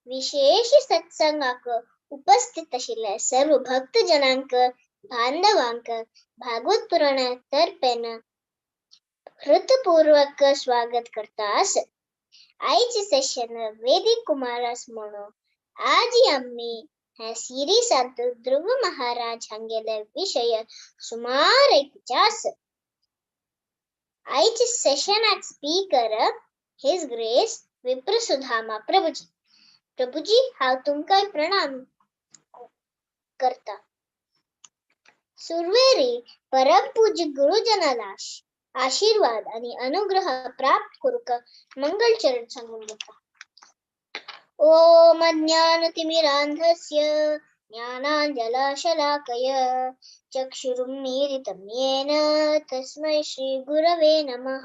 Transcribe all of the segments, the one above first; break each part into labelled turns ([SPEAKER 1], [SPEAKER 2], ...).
[SPEAKER 1] विशेष सत्संगाक उपस्थित आशिल्ल्या सर्व भक्तजनांक बांधवांक भागवत पुराण तर्फेन हृतपूर्वक स्वागत करतास. आईचे सेशन वैदिक कुमारास म्हणून आज आम्ही ह्या सिरीसात ध्रुव महाराज हांगेले विषय सुमार ऐकूच्यास. आईचे सेशनात स्पीकर हिज ग्रेस विप्रसुधामा प्रभुजी. प्रभुजी हांव तुमकां प्रणाम करता. सुरवेरी परमपूज्य गुरुजनाला आशीर्वाद आणि अनुग्रह प्राप्त करूक मंगल चरण सांगून घेता. ओम ज्ञानतिमिरान्धस्य ज्ञानाञ्जनशलाकय चक्षुरुन्मीलितं येन तस्मै श्रीगुरवे नमः.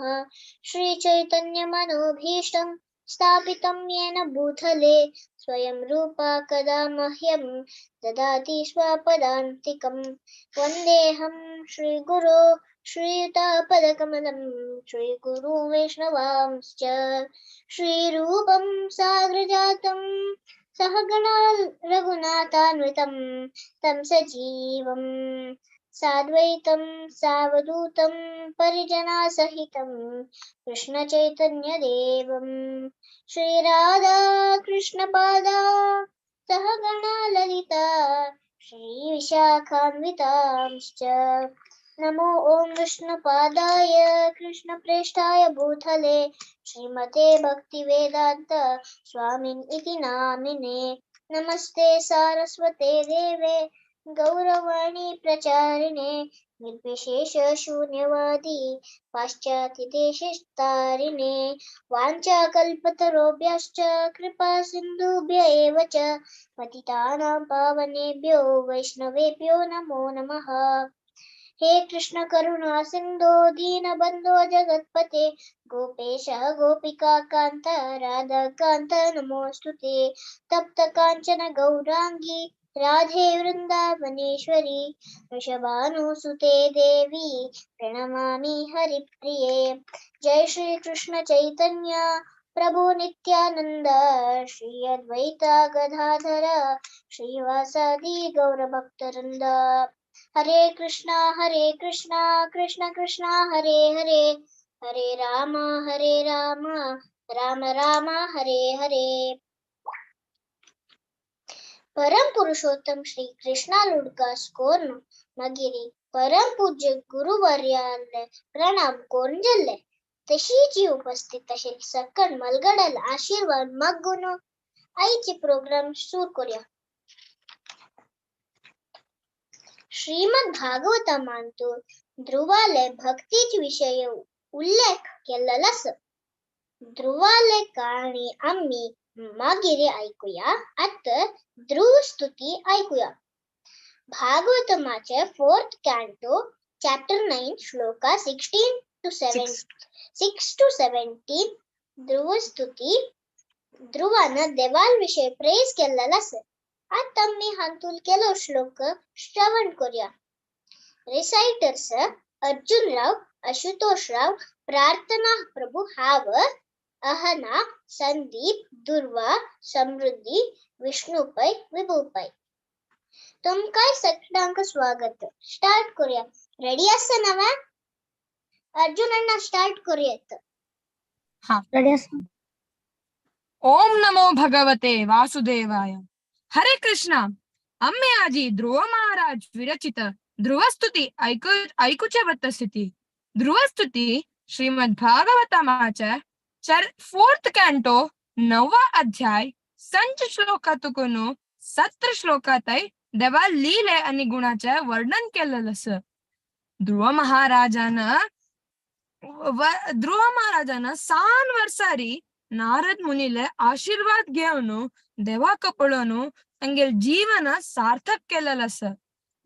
[SPEAKER 1] श्रीचैतन्यमनोभीष्टं स्थापितं येन भूतले स्वयं रूपा कदा मह्यं ददाति स्वपदान्तिकं. वन्देऽहं श्रीगुरो श्रीयुतापदकमलं श्रीगुरु वैष्णवांश्च. श्रीरूपं साग्रजातं सहगणा रघुनाथान्वितं तं सजीवं साद्वैतं सावधूतं परिजनासहितं कृष्णचैतन्यदेवं श्रीराधा कृष्णपादा सहगणा ललिता श्रीविशाखान्वितांश्च. नमो ओम विष्णुपादाय कृष्णप्रेष्ठाय भूतले श्रीमते भक्तिवेदांत स्वामिन् इति नामिने. नमस्ते सारस्वते देवे गौरवाणी प्रचारिणे निर्विशेष शून्यवादी पाश्चात्यदेशतारिणे. वाञ्छाकल्पतरुभ्यश्च कृपा सिन्धुभ्य एव च पतितानां पावनेभ्यो वैष्णवेभ्यो नमो नमः. हे कृष्ण करुणा सिंधो दीनबंधो जगत्पते गोपेश गोपिका कांत राधा कांत नमोस्तुते. तप्त कांचन गौरांगी राधे वृंदावनेश्वरी वृषभानुसुते देवी प्रणमामि हरिप्रिये. जय श्री कृष्ण चैतन्य प्रभु नित्यानंद श्री अद्वैता गदाधर श्रीवासादि गौरभक्तवृंद. हरे कृष्णा कृष्ण कृष्णा हरे हरे हरे राम राम राम हरे हरे. परम पुरुषोत्तम श्री कृष्णा लुडकास कोर्न मगिरी परम पूज्य गुरुवर्याले प्रणाम कोरून जल्ले. तशीची उपस्थित असेल सकन मलगडल आशीर्वाद मग्गुन आईचे प्रोग्राम सुरू करूया. श्रीमद भागवतामांतून ध्रुवाले भक्तीचे विषय उल्लेख केलेला आसा. ध्रुवाले कहाणी आम्ही मागीर ऐकूया. आता ध्रुव स्तुती ऐकूया. भागवतमाचे 4th canto chapter 9 shloka 16 to 17 ध्रुव स्तुती. ध्रुवानं देवाविषयी प्रेज केलेला आसा. आता मी हातून केलो श्लोक श्रवण करूया. रिसाइटर्स अर्जुनराव, आशुतोषराव, प्रार्थना प्रभू हाव, अहना, संदीप, दुर्वा, समृद्धी, विष्णुपै, विभूपै. तुमकां सगळ्यांक स्वागत. स्टार्ट करूया. रेडी आसा नवा? अर्जुन अण्णा स्टार्ट करूयात.
[SPEAKER 2] हाँ रेडी आसा. ओम नमो भगवते वासुदेवाय. हरे कृष्णा. आम्ही आजी ध्रुव महाराज विरचित ध्रुवस्तुती ऐकूचे वतस्थिती. ध्रुवस्तुती श्रीमद भागवतामाच्या 4th canto 9वा अध्याय संच श्लोकातून 17 श्लोकात देवा लीले आणि गुणाचे वर्णन केलेलं असं. ध्रुव महाराजानं 3 वर्षारी नारद मुनीले आशीर्वाद घेऊन देवाक पळून तांगेल जीवन सार्थक केलेलं असं.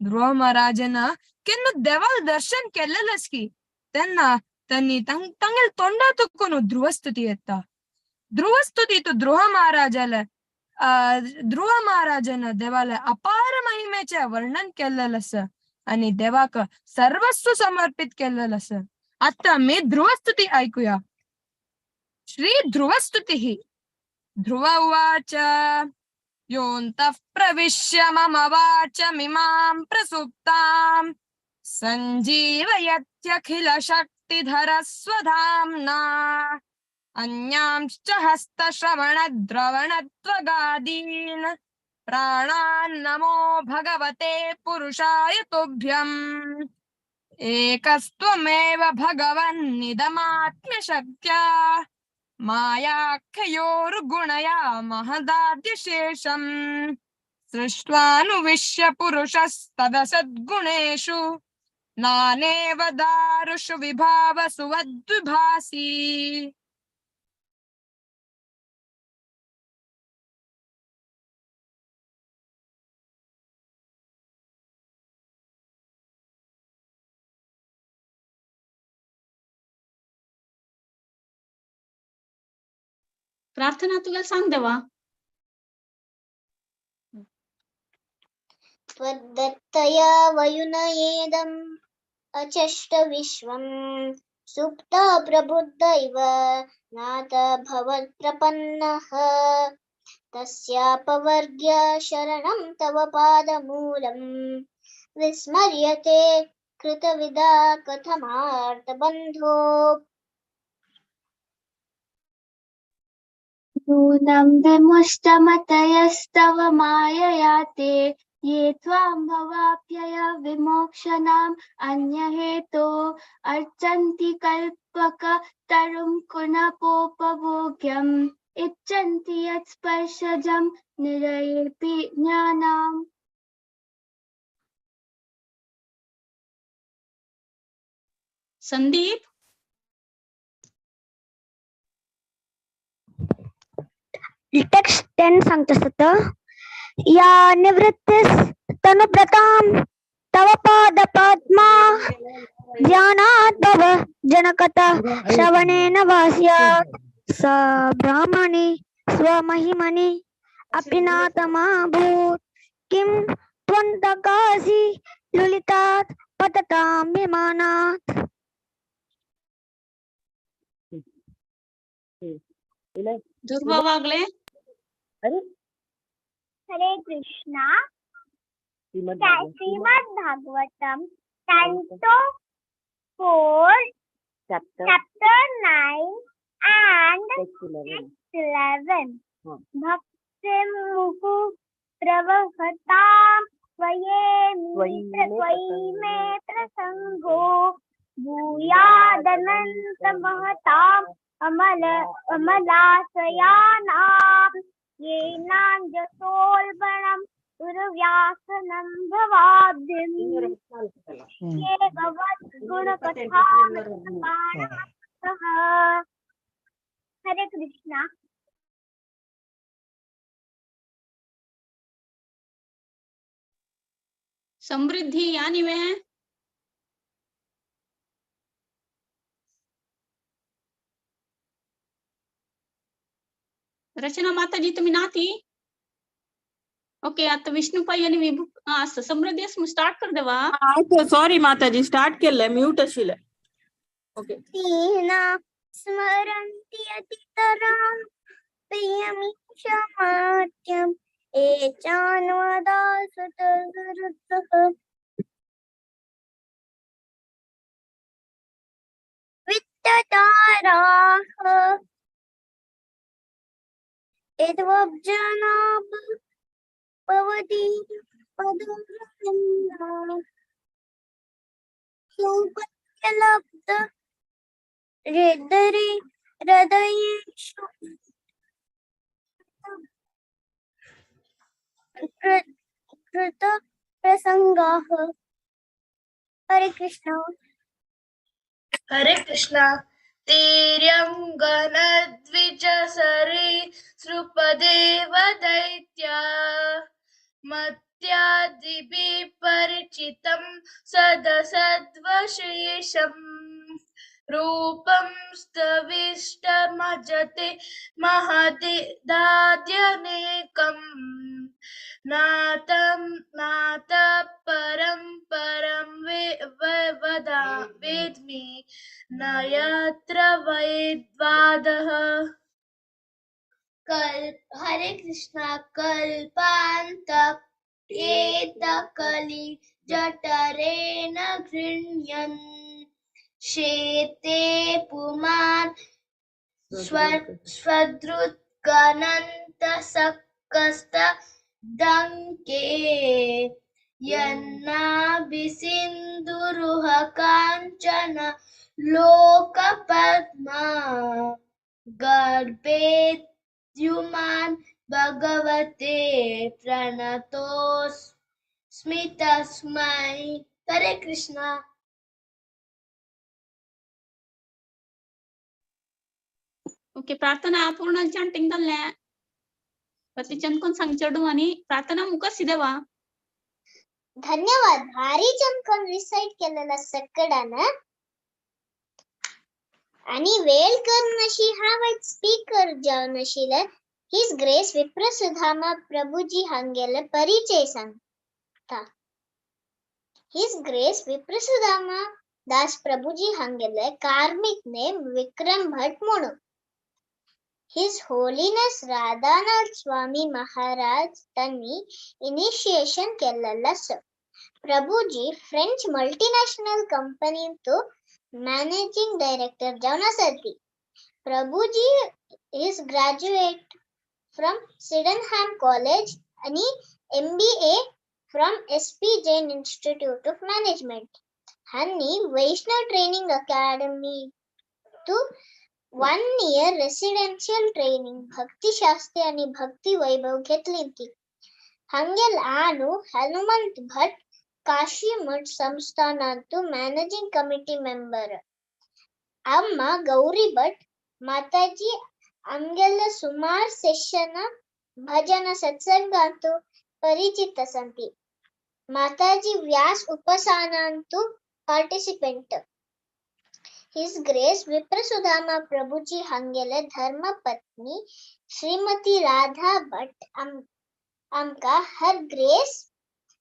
[SPEAKER 2] ध्रुव महाराजानं केन्ना देवाल दर्शन केलेलंच की त्यांना त्यांनी तांगेल तोंडातून ध्रुवस्तुती येता. ध्रुवस्तुती तो ध्रुव महाराजानं देवाला अपार महिमेचे वर्णन केलेलं असं आणि देवाक सर्वस्व समर्पित केलेलं असं. आता मी ध्रुवस्तुती ऐकूया. श्री ध्रुवस्तुती ध्रुव उवाच योऽन्तः प्रविश्य मम वाचमिमां प्रसुप्ताम् सञ्जीवयत्यखिलशक्तिधरस्वधाम्ना अन्यांश्च हस्तश्रवणद्रवणत्वगादीन् प्राणान्नमो भगवते पुरुषाय तुभ्यम् एकस्त्वमेव भगवन्निदमात्म्यशक्त्या मायाख्ययोर्गुणया महदाद्यशेषम् सृष्ट्वानुविश्य पुरुषस्तदसद्गुणेषु नानेव दारुषु विभावसु वद्विभासि।
[SPEAKER 3] प्रार्थना तुला सांग देवा.
[SPEAKER 1] त्वद्दत्तया वयुनयेदम् अचष्ट विश्वम् सुप्ता प्रबुद्ध इव नाथ भवत्प्रपन्नः तस्यापवर्ग्य शरणं तव पादमूलम् विस्मर्यते कृतविदा कथमार्तबन्धो
[SPEAKER 4] नूनं विमुष्टमतयस्तव मायया ते ये त्वां भवाप्यय विमोक्षणाम् अन्यहेतो अर्चन्ति कल्पकतरुं कुणपोपभोग्यम् इच्छन्ति यत्स्पर्शजं निरयेऽपि ज्ञानाम्।
[SPEAKER 3] संदीप
[SPEAKER 5] टेक्स्ट 10 सांगतोस तर या निवृत्तिस्तनुव्रतां तव पादपद्मा ध्यानात् भव जनकतः श्रवणेन वास्यात् स ब्राह्मणे स्वमहिमनि अपि नातमाभूत् किं त्वन्तकासि लुलितात् पततां विमानात्।
[SPEAKER 3] ध्रुव वागले.
[SPEAKER 4] हरे Krishna. Shrimad Bhagavatam Canto 4 chapter 9 and text 11. भक्तिं मुहु प्रवहतां त्वयि मे प्रसंगो भूयादनन्तमहताम् अमलाशयानाम् येनाञ्जसोल्बणम् उर्व्यासनं भवाब्धिम् ये भगवद्गुणकथामृतपानः। हरे कृष्णा.
[SPEAKER 3] समृद्धी यानी वे रचना माताजी तुम्ही नाती. ओके आता विष्णुपाई आणि विभू समृद्धी स्टार्ट कर देवा.
[SPEAKER 6] सॉरी माताजी स्टार्ट केलंय म्यूट असेल. ओके
[SPEAKER 4] तीना स्मरन्ति अतितरां प्रियमीशमात्यम् एचान्वदासुतगुरुतः वित्तताराः यद्वब्जनाभ भवति पदोरविन्दा सौपत्यलब्ध हृदयेषु कृत प्रसंगाः. हरे कृष्णा.
[SPEAKER 7] हरे कृष्णा. तिर्यङ्गनद्विजसरे सृपदेव दैत्या मत्यादिभिः परिचितं सदसद्वशेषम् रूपं स्तविष्टमजते महदिदाद्यनेकम् नातः परं वेद्मि न यत्र वैद्वादः. हरे कृष्णा कल्पान्त एतकलि जठरेण गृह्यन् शेते पुमान् स्वदृत्कनन्तसक्कस्त दङ्के यन्नाभिसिन्धुरुह काञ्चन लोकपद्मा गर्भेद्युमान् भगवते प्रणतोऽस्मि तस्मै. हरे कृष्णा.
[SPEAKER 3] ओके प्रार्थना पूर्ण चांटिंग जाल्ले प्रतिचंद कोण सांगचेडू आणि प्रार्थना मुखार देवा.
[SPEAKER 1] धन्यवाद. भारी चमकन रिसाइट केलेला सगळ्यांना आणि वेळ करण्याशी हा वाईट स्पीकर जाऊन आशिल्ले हिज ग्रेस विप्रसुधामा प्रभुजी हांगेले परिचय सांगता. हिज ग्रेस विप्रसुधामा दास प्रभुजी हांगेले कार्मिक नेम विक्रम भट म्हणून. His Holiness Radhanath Swami Maharaj त्यांनी इनिशिएशन केलेलं असं. प्रभुजी फ्रेंच मल्टीनॅशनल कंपनीतो मॅनेजिंग डायरेक्टर जाऊन आसाती. Prabhuji is graduate from Sydenham college आणि MBA from SP Jain Institute of Management. ह्यांनी Vaishnav training academy to 1 year residential training Bhaktishastri आणि भक्ती वैभव घेतली होती. हांगेल आनु हनुमंत भट काशी मठ संस्थानांतू मॅनेजिंग कमिटी मेंबर. अम्मा गौरी भट माताजी आमगेल सुमार सेशन भजन सत्संगांतू परिचित असंती. माताजी व्यास उपसानांतू पार्टिसिपेंट. His Grace विप्रसुधामा प्रभुजी हांगेले धर्मपत्नी श्रीमती राधा भट आमका हर ग्रेस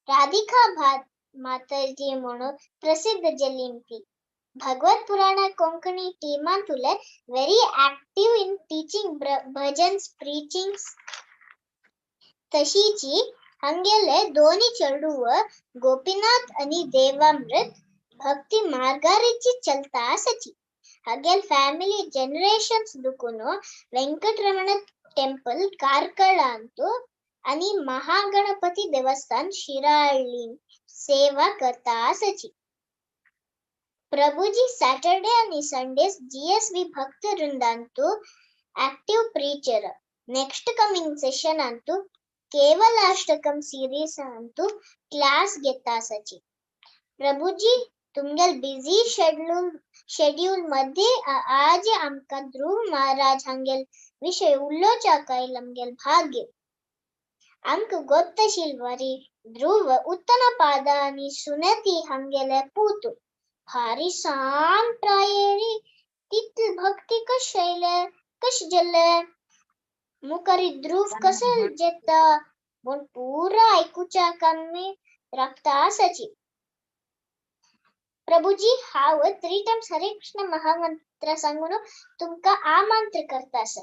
[SPEAKER 1] राधिका भात माताजी म्हणून प्रसिद्ध जलिंती. भगवत पुराण Konkani टीमांतुले very active in teaching bhajans preachings. तशीची हांगेले दोन्ही चेडूव गोपीनाथ आणि देवामृत भक्ती मार्गारीची चलता आसाची. हागेल फॅमिली जनरेशन्स दुकुनो वेंकटरमण टेंपल कारकळांतू आणि महागणपती देवस्थान शिराळी सेवा करता आसाची. प्रभुजी सॅटरडे आणि संडेज GSV भक्त वृंदांतू active preacher. Next coming session अंतू केवल अष्टकम सीरीज अंतू क्लास घेता आसाची. प्रभुजी तुमगेल बिझी शेड्यूल मध्ये आज आमका ध्रुव महाराज हांगेल विषय उल्लोचाकायल आमगेल भाग्य. आमक गोत्तशील वरी ध्रुव उत्तनपाद आणि सुनती हांगेले पूत भारी सान प्रायरी तिथल भक्ती कश जल्ले मुकरी ध्रुव कसे जेता पण पूरा ऐकूच्या कामी राखता आसाची. प्रभुजी हाव 3 times हरे कृष्ण महामंत्र सांगून तुमका आमंत्र करता आसा.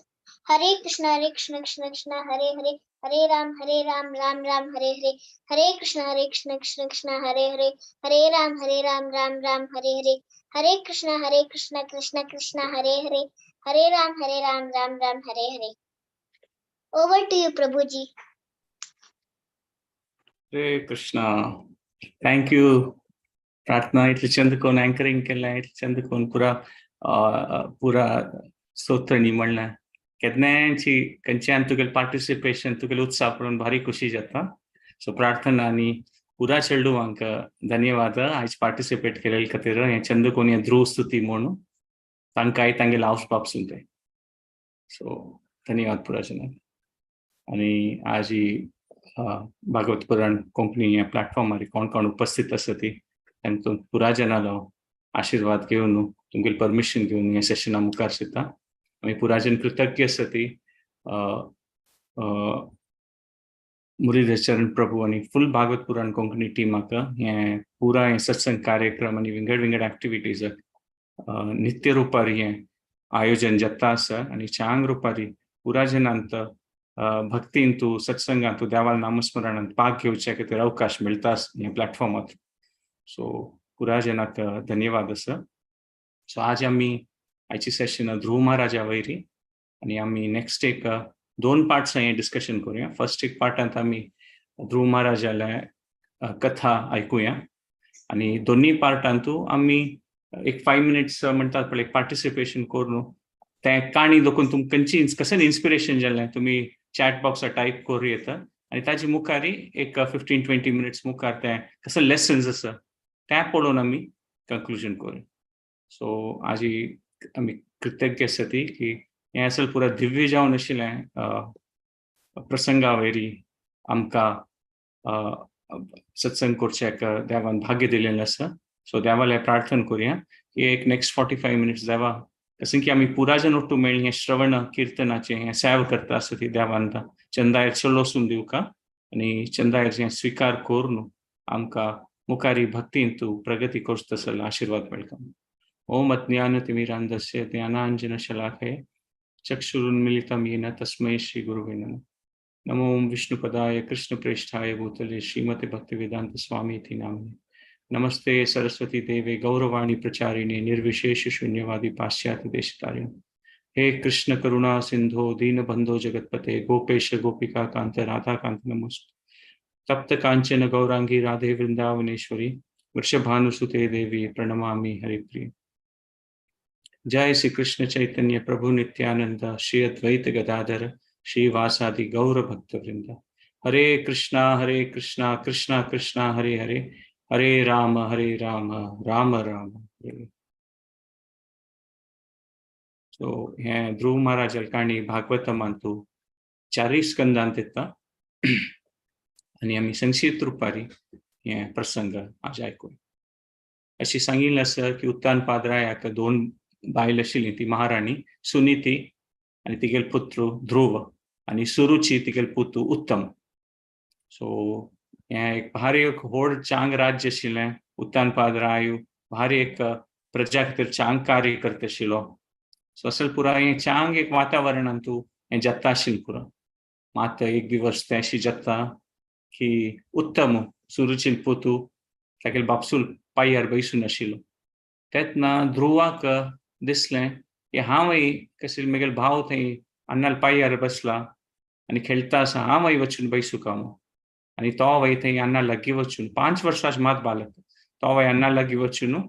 [SPEAKER 1] हरे Krishna Krishna Krishna Hare Hare Hare Ram Ram Ram Hare Hare Hare Krishna Krishna Krishna Hare Hare Hare Ram Ram Ram Hare Hare Hare Krishna Krishna Krishna Hare Hare Hare Ram Ram Ram Hare Hare. Over to you प्रभुजी.
[SPEAKER 8] हरे कृष्णा. थँक यू प्रार्थना. इतले चंद कोण अँकरिंग केलें, इतले चंद कोण पुरा स्तोत्रणी म्हणलें. केन्नाची खंयच्यान तुगेलें पार्टिसिपेशन तुगेलें उत्साह पळोवन भारी खुशी जाता. सो प्रार्थना आनी पुरा चेडूवांक धन्यवाद आयज पार्टिसिपेट केले खातीर. हें चंद कोण हें ध्रुव स्तुती म्हणून तांकांय तांगे लावस पावसून ते. सो धन्यवाद पुरा जनाक. आनी आज ही भागवत पुराण कोंकणी ह्या प्लॅटफॉर्मार कोण कोण उपस्थित आसा ती तांकां पुरा जनालो आशीर्वाद घेवन तुमगेलें परमिशन घेवन हे सेशना मुखार सरता. आमी पुरा जन कृतज्ञ आसा ती मुरलीधर चरण प्रभू आनी फुल भागवत पुराण कोंकणी टिमाक हे पुरा हे सत्संग कार्यक्रम आनी विंगड एक्टिविटीज नित्य रुपारी हे आयोजन जाता आसा. आनी चांग रुपारी पुरा जनांत भक्तींतू सत्संगांतू देवाल नामस्मरणांत भाग घेवचे खातीर अवकाश मेळटा हे प्लॅटफॉर्मार. सो पुरा जनाक धन्यवाद आसा. सो आज आमी आयची सेशन ध्रुव महाराजा वयरी आनी आमी नेक्स्ट एक 2 पार्ट्स हे डिस्कशन करूया. फर्स्ट एक पार्टांत आमी ध्रुव महाराजाले कथा आयकुया आनी दोन्ही पार्टांतू आमी एक 5 मिनिट्स म्हणटात पळय पार्टिसिपेशन करून ते काणी देखून तुमकां कशें इन्स्पिरेशन जालें तुमी चॅट बॉक्सार टायप करूं येता आनी ताजे मुखारी एक 15-20 मिनिट्स मुखार ते कसं लेसन्स आसा ते पळोवन आमी कंक्लुजन करूं. सो आजी आमी कृतज्ञ आसा ती की हें असल पुरा दिव्य जावन आशिल्लें प्रसंगा वयरी आमकां सत्संग करच्याक देवान भाग्य दिलेलें आसा. सो देवाले प्रार्थना करूया की एक नेक्स्ट 45 मिनिट्स देवा कसं की आमी पुराजन ओट्टू मेळ्ळी हें श्रवण किर्तनाचें हें सेव करता आसा ती देवान चंदायर चलोसून दिवका आनी चंदायर हें स्विकार करून आमकां मुखारी भक्तींतू प्रगती करता आसलेलो आशिर्वाद मेळटा. ओम अज्ञानतिमिरान्धस्य ज्ञानाञ्जनशलाकये चक्षुरुन्मीलितं येन तस्मै श्री गुरुवे नमः. नमो ओम विष्णुपदाय कृष्णप्रेष्ठाय भूतले श्रीमते भक्तिवेदांत स्वामी इति नामिने. नमस्ते सरस्वती देवे गौरवाणी प्रचारिणे निर्विशेष शून्यवादी पाश्चात्य देशतारिणे. हे कृष्ण करुणा सिंधो दीनबंधो जगतपते गोपेश गोपिका कांत राधा कांत नमोस्तुते. तप्त कांचन गौरांगी राधे वृंदावनेश्वरी वृषभानुसुते देवी प्रणमामि हरिप्रिय. जय श्री कृष्ण चैतन्य प्रभु नित्यानंद श्री अद्वैत गदाधर श्रीवासादि गौर भक्त वृंद. हरे कृष्णा कृष्णा कृष्णा हरे हरे हरे राम राम राम हरे. सो हे ध्रुव महाराज काणी भागवतमांतू 4 स्कंदांत येता आनी आमी संक्षिप्त रुपारी हे प्रसंग आज आयकूया. अशी सांगिल्लें आसा की उत्तानपाद 2 बायल आशिल्ली ती महाराणी सुनीती आनी तिगेल पुत्र ध्रुव आनी सुरुची तिगेल पुत्र उत्तम. सो हें एक भारी एक व्हड चांग राज्य आशिल्लें. उत्तानपाद भारी एक प्रजा खातीर चांग कार्य करता आशिल्लो. सो असल पुरा हें चांग एक वातावरणांतू हें जाता आशिल्लें पुरा. मात एक दिवस तें अशी जाता की उत्तम सुरुचीन पुतू तागेल बापसूल पांयार बैसून आशिल्लो. तेन्ना ध्रुवाक दिसलें की हांवय कशें म्हगेलो भाव थंय अन्नाल पांयार बसला आनी खेळटा आसा हांवय वचून बैसूं काय म्हूण. आनी तो वय थंय अन्ना लागीं वचून 5 वर्सांचो मात बालक तो वय अन्ना लागीं वचून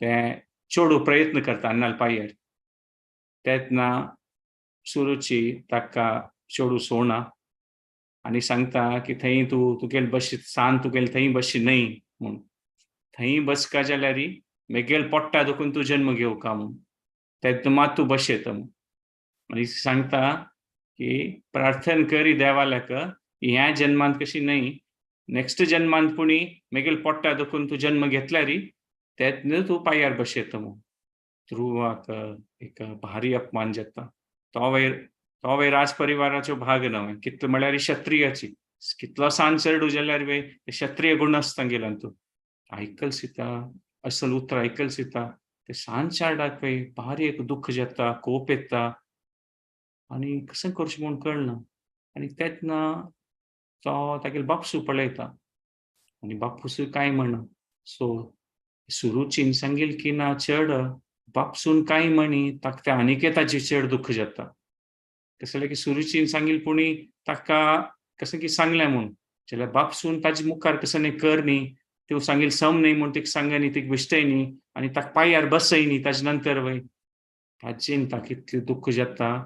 [SPEAKER 8] तें चोडू प्रयत्न करता अन्नाल पांयार. तेन्ना सुरुची ताका चोडू सोडना आनी सांगता की थंय तुगेल बशी सांज तुगेल थंय बशी न्हय म्हूण. थंय बसका जाल्यार म्हगेल पोट्टा दुखून तूं जन्म घेवका म्हूण. तेन्ना मात तूं बस येता म्हूण. आनी सांगता की प्रार्थना करी देवाल्याक ह्या जन्मांत कशी न्हय नेक्स्ट जन्मांत पुणी म्हगेल पोट्टा दुखून तूं जन्म घेतल्यार तेन्ना तूं पांयार बस येता म्हूण. ध्रुवाक एक भारी अपमान जाता. तो वय राज परिवाराचो भाग न्हय कितलो म्हळ्यार क्षत्रियाची कितलो सान चडू जाल्यार वे क्षत्रिय गुण आसता गेल्यान तूं आयकल सिता असल उतर आयकल सिता ते सान चार्डाक वे भारी एक दुःख जाता कोप येता आनी कशें करचें म्हूण कळना. आनी तेन्ना तो तागेलो बापूस पळयता आनी बापूस कांय म्हणना. सो सुरुचीन सांगिल्लें की ना चड बापसून कांय म्हणी ताका त्या आनीक ताची चड दुःख जाता. कशें जालें की सुरुचीन सांगिल्लें पुणी ताका कशें की सांगलें म्हूण जाल्यार बापसून ताजे मुखार कशें न्ही कर न्ही त्यो सांगिल्लें सम न्ही म्हूण तिका सांग न्ही तिका विश्टय न्ही आनी ताका पांयार बसय न्ही ताजे नंतर वय ताजेन ताका इतलें दुःख जाता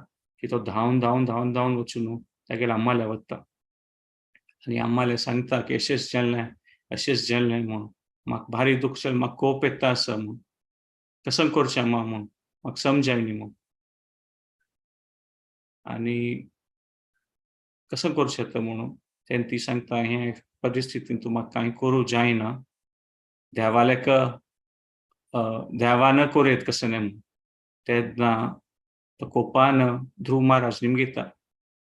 [SPEAKER 8] की तो धांवन वचून तागेल्या अम्माल्या वता आनी अम्माले सांगता की अशेंच जाल्लें म्हूण म्हाका भारी दुःख जालें म्हाका कोप येता आसा म्हूण कसं करचें अम्मा म्हूण म्हाका समजाय न्ही म्हूण. आनी कसं करचें येता म्हणून तेन्ना ती सांगता हे परिस्थितीन तूं म्हाका कांय करूं जायना देवाल्याक देवान कोरयत कसं न्ही म्हूण. तेन्ना तो कोपान ध्रुव महाराज निमगीता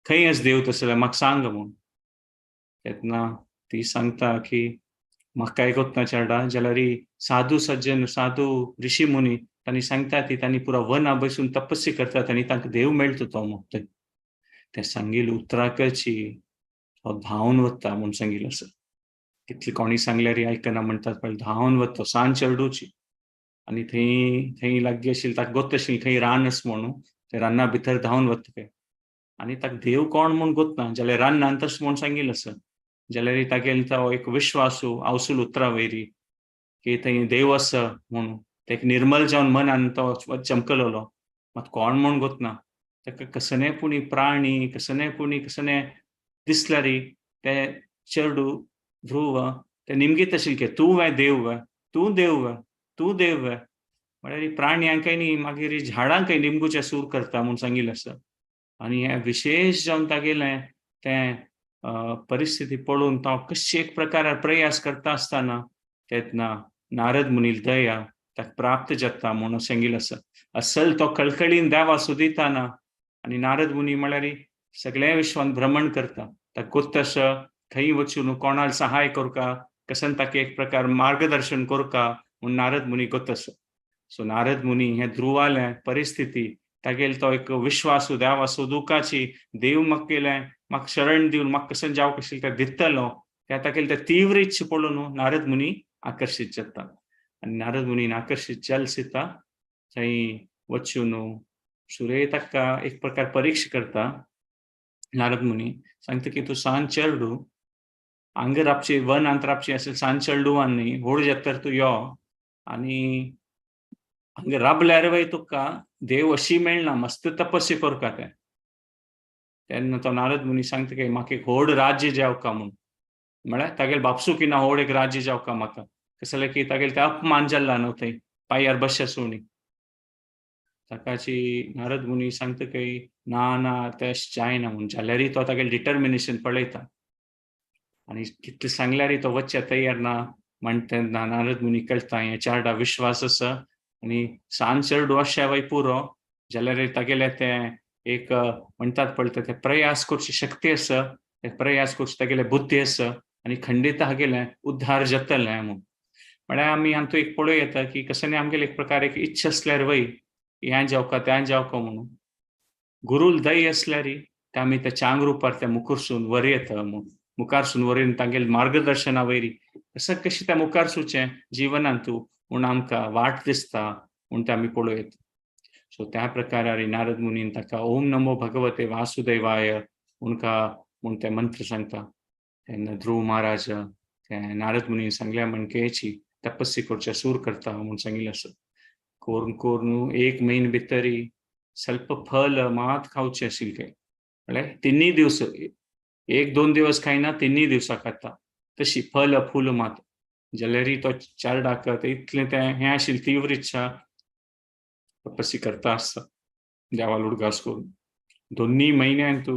[SPEAKER 8] खंय आसा देव तसो जाल्यार म्हाका सांग म्हूण. तेन्ना ती सांगता की म्हाका कांय कोत्ता चेडा जाल्यार साधू सज्जन साधू ऋषी मुनी तांणी सांगता ती तांणी पुरा वन बसून तपस्या करतात आनी तांकां देव मेळटा तो म्हूण. ते सांगिल्ली उतरां करची तो धांवन वता म्हूण सांगिल्लें आसा. कितले कोणी सांगल्यार आयकना म्हणटात पळय, धांवन वता सांज चेडूची. आनी थंय लागीं आशिल्ली ताका गोत आशिल्ली खंय रान आसा म्हणून, ते राना भितर धांवन वता ते. आनी ताका देव कोण म्हूण गोतना, जाल्यार रानांत आसा म्हूण सांगिल्लें आसा. जाल्यार तागेलो तो एक विश्वासू आवसूल उतरां वयरी की थंय देव आसा म्हणून तेका निर्मल जावन मनान तो चमकलोलो. मात कोण म्हूण गोतना. ताका कसनेपुणी प्राणी कसने दिसल्यार ते चेडू ध्रुव ते निमगीत आशिल्ले की तूं देव तूं देव म्हळ्यार प्राण्यांकय न्ही मागीर झाडांकय निमगुचे सूर करता म्हूण सांगिल्लें आसा. आनी हें विशेश जावन तागेलें तें परिस्थिती पळोवन तो कशे एक प्रकारान प्रयास करता आसतना तेन्ना नारद मुनील दया ताका प्राप्त जाता म्हणून सांगिल्लें आसा. असल तो कळकळीन देवा सोदिताना आनी नारद मुनी म्हळ्यार सगळे विश्वान भ्रमण करता. ताका गोत आसा खंय वचून कोणाल सहाय करका, कसन ताका एक प्रकार मार्गदर्शन करका म्हूण नारद मुनी गोत आसा. सो नारद मुनी हे ध्रुवालें परिस्थिती तागेलो तो एक विश्वासू देवा सोदुकाची देव म्हाका शरण दिवन म्हाका कसन जावंक आशिल्लें तें दितलो त्या तागेलें तें तीव्र इच्छा पळोवन नारद मुनी आकर्शीत जाता. आनी नारद मुनीन आकर्शीत जाल सिता थंय वचून सुरे ताका एक प्रकार परीक्षा करता. नारद मुनी सांगता की तूं सांज चेडू हांगा रावची वनांत रावची असेल सांज चेडूवान न्ही व्हड जाता तर तूं यो आनी हांगा राबल्यार वय तुका देव अशी मेळना मस्त तपस्या करता ते. तेन्ना तो नारद मुनी सांगता की म्हाका एक व्हड राज्य जावका म्हूण. म्हळ्यार तागेले बापसूक ना व्हड एक राज्य जावका म्हाका. कसं जालें की तागेले ते अपमान जाल्ला न्हू थंय पांयार बसचे सुणी. ताकाची नारद मुनी सांगता की ना तें जायना म्हूण. जाल्यारय तो तागेलें डिटर्मिनेशन पळयता आनी कितले सांगल्यारय तो वचचे तयार ना. म्हणटा नारद मुनी कळटा हें चेडा विश्वास आसा आनी सांज चेडू अशें वय पुरो जाल्यार तागेलें तें एक म्हणटात पळय ते प्रयास करची शक्ती आसा, ते प्रयास करची तागेलें बुद्धी आसा आनी खंडीत हागेलें उद्धार जातलें म्हूण. म्हळ्यार आमी हातूंत एक पळोवं येता की कसं आमगेली एक प्रकार एक इच्छा आसल्यार वय हें जावका तें जावका म्हणून. गुरूल दय आसल्यार ते आमी त्या चांग रुपार त्या मुखारसून वर येता म्हूण. मुखारसून वर येवन तागेले मार्गदर्शना वयरी कशें त्या मुखार सुचें जिवनांत म्हूण आमकां वाट दिसता म्हूण ते आमी पळोवं येता. सो त्या प्रकारान नारद मुनीन ताका ओम नमो भगवते वासुदेवाय म्हूण ते मंत्र सांगता. तेन्ना ध्रुव महाराज ते नारद मुनीन सांगल्या म्हणकेची तपस्या करचे सूर करता म्हूण सांगिल्लें आसा. करून 1 म्हयने भितरी ಸ್ವಲ್ಪ फल मात खावचें आशिल्लें. म्हळ्यार 3 दीस 1-2 दिवस खायना 3 दिवसां खाता तशी फल फूल मात. जाल्यारय तो चेडाक इतलें तें हें आशिल्लें तीव्र इच्छा तपस्या करता आसता देवाल उडगास करून. 2 म्हयन्यांत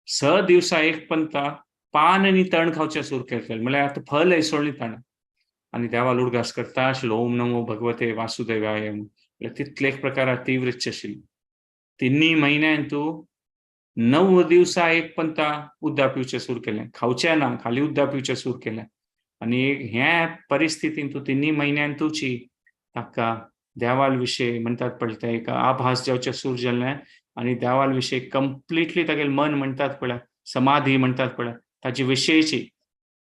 [SPEAKER 8] 6 दिवसां एक पंता पान आनी तण खावचें सूर केलें. म्हळ्यार आतां फल हेसोळ्ळी ताणें आनी देवाल उडगास करता आशिल्लो ओम नमो भगवते वासुदेवाय. तितले एक प्रकारान तीव्र इच्छा आशिल्ली. 3 म्हयन्यांत 9 दिवसां एक पंता उदक पिवचें सूर केलें. खावचें ना खाली उदक पिवचें सूर केलें. आनी हे परिस्थितींत 3 म्हयन्यांतूची ताका देवाल विशयी म्हणटात पळय ते एक आभास जावचें सूर जाल्लें आनी देवाल विशयी कंप्लिटली तागेलें मन म्हणटात पळय समाधी म्हणटात पळय ताचे विशयीची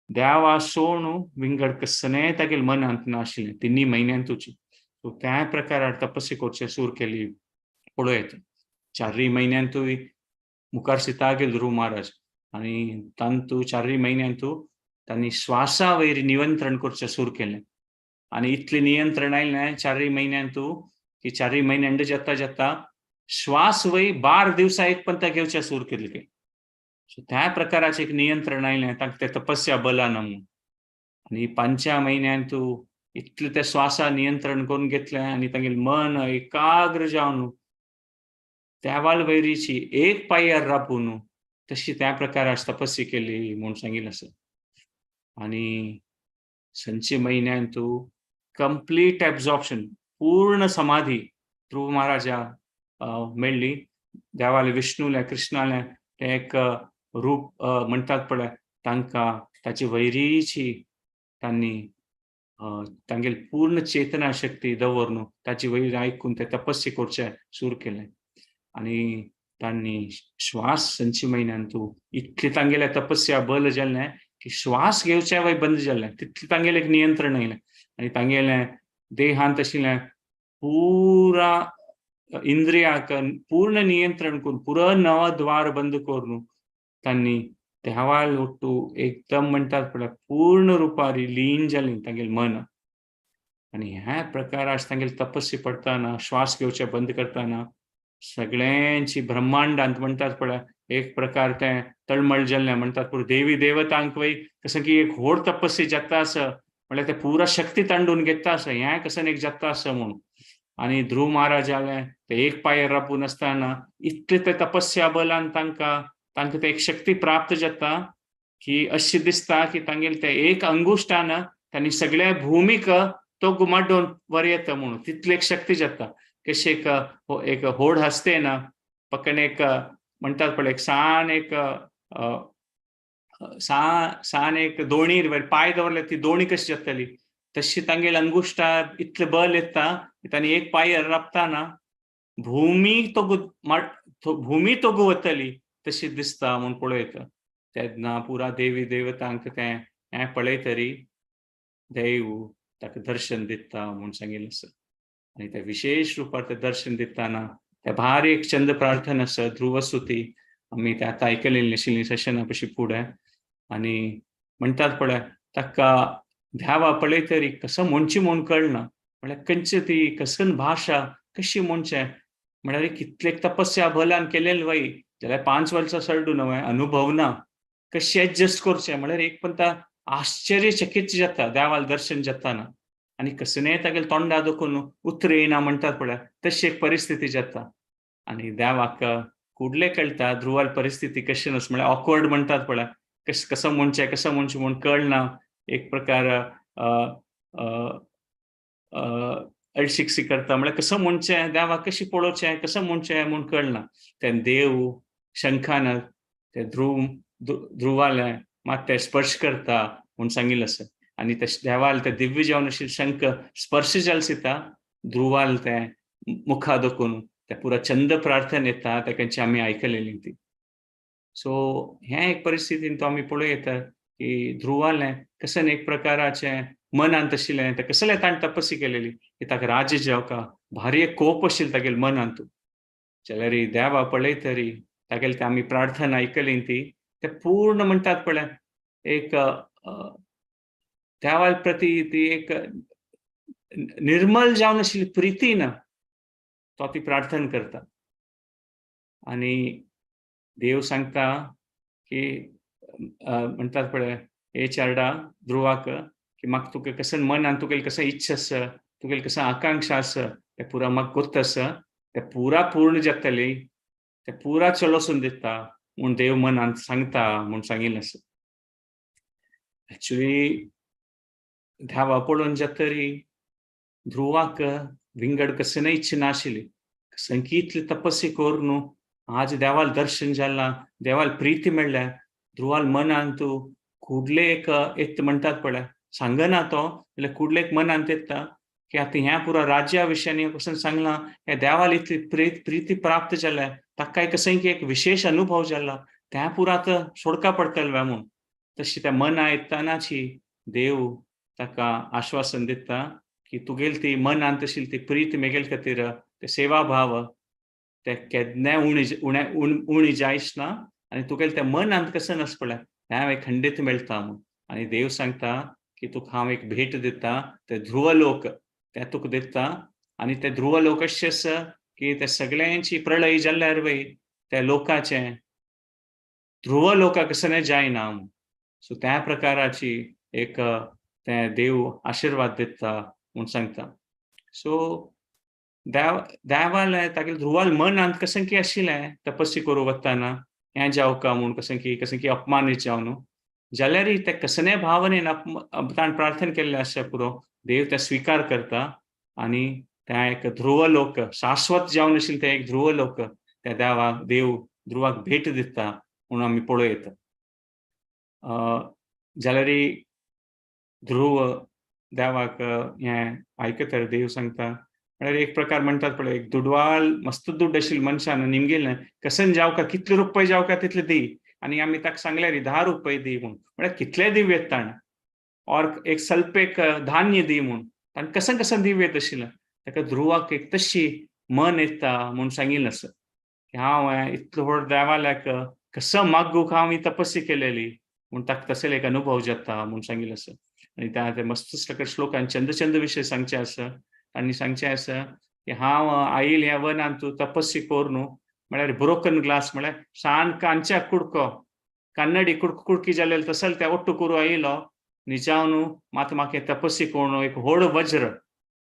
[SPEAKER 8] देवा सोडून विंगड कसलेंय तागेलें मनांत नाशिल्लें 3 म्हयन्यांतूची. सो त्या प्रकारान तपस्या करचें सूर केली पळोवं येता. 4 म्हयन्यांतूय मुखार सिता गेलो ध्रुव महाराज आनी तांतू 4 म्हयन्यांतू तांणी श्वासा वयरी नियंत्रण करचें सूर केलें. आनी इतलें नियंत्रण आयलें 4 म्हयन्यांतू की 4 म्हयने जाता श्वास वय 12 दिवसां एक पंता घेवचें सूर केलें. सो त्या प्रकाराचें एक नियंत्रण आयलें ताका तें तपस्या बलान म्हूण. आनी 5 म्हयन्यांतू इतलें तें श्वासा नियंत्रण करून घेतलें आनी तागेलें मन एकाग्र जावन देवाल वयरीची एक पांयार राबून तशी त्या प्रकाराची तपस्या केली म्हूण सांगिल्लें आसा. आनी 5 म्हयन्यांतू कंप्लीट एब्जॉर्प्शन पूर्ण समाधी ध्रुव महाराजा मेळ्ळी. देवाले विष्णूले कृष्णाले ते एक रूप म्हणटात पळय तांकां ताची वैरीची तांणी तांगेली पूर्ण चेतना शक्ती दवरून ताची वैर आयकून ते तपस्या करचें सूर केलें. आनी तांणी श्वास 5 म्हयन्यांतू इतली तांगेले तपस्या बल जाल्लें की श्वास घेवचे वय बंद जाल्लें, तितलें तांगेलें एक नियंत्रण येयलें आनी तांगेलें देहांत आशिल्लें पुरा इंद्रियाक पूर्ण नियंत्रण करून पुरो नवो द्वार बंद करून तांणी देवाल ಒಟ್ಟು एकदम म्हणटात पळय पूर्ण रुपारी लीन जालीं तांगेलें मन आनी ह्या प्रकारान तांगेली तपस्या पडटाना श्वास घेवचे बंद करताना सगळ्यांची ब्रह्मांडांत म्हणटात पळय एक प्रकार तें तळमळ जाल्लें म्हणटात पूण देवी देवतांक वय कसं की एक व्हड तपस्या जाता आसा म्हळ्यार ते पुरा शक्ती तांडून घेता आसा हें कसं एक जाता आसा म्हूण आनी ध्रुव महाराज जालें ते एक पांयार रापून आसतना इतले ते तपस्या बलान तांकां ते एक शक्ती प्राप्त जाता की अशें दिसता की तांगेले ते एक अंगुश्टान तांणी सगळ्या भूमीक तो गुमाडून वर येता म्हणून तितली एक शक्ती जाता कशें एक व्हड हस्ते ना पक्कन एक म्हणटात पळय एक सान एक दोणी पांय दवरले ती दोणी कशी जातली तशी तांगेले अंगुश्टा इतले बल येता की तांणी एक पांयार राबताना भूमी तोगू वतली तशी दिसता म्हूण पळयता तेन्ना पुरा देवी देवतांक तें हें पळयतरी देव ताका दर्शन दिता म्हूण सांगिल्लें आसा आनी ते विशेष रुपार ते दर्शन दिताना ते भारी एक चंद प्रार्थना आसा ध्रुवस्तुती आमी ते आतां आयकलेली आशिल्ली सेशना पशी फुडें आनी म्हणटात पळय ताका देवा पळयतरी कसं म्हणची म्हूण कळना म्हळ्यार खंयची ती कसन भाशा कशी म्हणचें म्हळ्यार कितले तपस्या बलान केलेलें वय जाल्यार 5 वर्सां सरडून हांवें अनुभव ना कशें एडजस्ट करचें म्हळ्यार एक पंता आश्चर्यचकित जाता देवाल दर्शन जाताना आनी कसलेंय तागेलें तोंडा दुखून उतर येयना म्हणटात पळय तशी एक परिस्थिती जाता आनी देवाक कुडले कळटा ध्रुवाल परिस्थिती कशी नस म्हळ्यार ऑकवर्ड म्हणटात पळय कसं म्हणचें म्हूण कळना एक प्रकार अळशिकसी करता म्हळ्यार कसं म्हणचें देवाक कशें पळोवचें कसं म्हणचें म्हूण कळना तेन्ना देव शंखान ते ध्रुवालें मात ते स्पर्श करता म्हूण सांगिल्लें आसा आनी ते देवाल ते दिव्य जावन आशिल्ले शंख स्पर्श जाल सिता ध्रुवाल ते मुखा दुखून ते पुरा चंद प्रार्थना येता तेकांची आमी आयकलेली ती सो हे एक परिस्थितीन तो आमी पळोव येता की ध्रुवालें कसन एक प्रकाराचें मनांत आशिल्लें ते कसलें ताणें तपस्या केलेली की ताका राज्य जावका भारी एक कोप आशिल्लो तागेले मनांत जाल्यार देवा पळयतरी तागेले ते आमी प्रार्थना आयकली ती ते पूर्ण म्हणटात पळय एक देवाल प्रती ती एक निर्मल जावन आशिल्ली प्रिती ना तो ती प्रार्थना करता आनी देव सांगता की म्हणटात पळय हे चारडा ध्रुवाक की म्हाका तुका कसन मनान तुगेली कसं इच्छा आसा तुगेली कसं आकांक्षा आसा ते पुरा म्हाका गोत्त आसा ते पुरा पूर्ण जातली ते पुरा चलोसून दिता म्हूण देव मनान सांगता म्हूण सांगिल्लें आसा एक्चुली देवा पळोवन जातरी ध्रुवाक विंगड कसनय इच्छा नाशिल्ली कितली तपस्या करून आज देवाल दर्शन जालां देवाल प्रिती मेळ्ळ्या ध्रुवाल मनान तूं कुडले एक येता म्हणटात पळय सांगना तो जाल्यार कुडले एक मनांत येता की आतां ह्या पुरा राज्या विशयानी कसं सांगलां हे देवाल इतली प्रिती प्राप्त जाल्या ताका कसं की एक विशेष अनुभव जाला त्या पुरा आतां सोडका पडटलें म्हूण तशी त्या मना येतानाची देव ताका आश्वासन दिता की तुगेली ती मनांत आशिल्ली ती प्रीती मेगेल खातीर ते सेवा भाव ते केन्नाय उणी जायच ना आनी तुगेले ते मनांत कसं आस पळय हें खंडीत मेळटा म्हूण आनी देव सांगता की तुका हांव एक भेट दिता ते ध्रुवलोक ते तुका दिता आनी ते ध्रुवलोक अशें आसा की ते सगळ्यांची प्रलय जाल्यार वय त्या लोकाचें ध्रुवलोका कसलें जायना म्हूण सो त्या प्रकाराची एक ते देव आशिर्वाद दिता म्हूण सांगता सो देवाल तागेले ध्रुवाल मनांत कसं की आशिल्लें तपस्या करूं वताना हें जावका म्हूण कसं की अपमानीत जावन जाल्यार ते कसले भावनेन ताणें प्रार्थना केल्लें आसा पुरो देव ते स्विकार करता आनी त्या एक ध्रुवलोक शाश्वत जावन आशिल्लें ते एक ध्रुवलोक त्या देव ध्रुवाक भेट दिता म्हूण आमी पळोव येता जाल्यार ध्रुव देवाक हें आयकतर देव सांगता म्हळ्यार एक प्रकार म्हणटात पळय, एक दुडवाल मस्त दुड्ड आशिल्ले मनशान निमगेलें कसन जावका कितले रुपये जावका तितले दी, आनी आमी ताका सांगल्यार 10 रुपये दी म्हूण. म्हळ्यार कितले दिव्य ताण, और एक सल्पेक धान्य दी म्हूण. ताणें कसन कसन दिव्य आशिल्लें. ताका ध्रुवाक एक तशी मन येता म्हूण सांगिल्लें आसा की हांव इतलो व्हड देवाल्याक कसं मागूक हांव ही तपस्या केलेली म्हूण ताका तसले एक अनुभव जाता म्हूण सांगिल्लें आसा. आनी ते मस्त श्लोकान चंद विशय सांगचे आसा. आनी सांगचे आसा की हांव आयिल ह्या वनान तूं तपस्या कोर न्हू, म्हळ्यार ब्रोकन ग्लास म्हळ्यार सान कांच्या कुडको कन्नडी कुडकी जाल्यार तसल त्या ओट्टू करूं आयिलो न्ही जावन मात म्हाका तपस्या कोण एक व्हड वज्र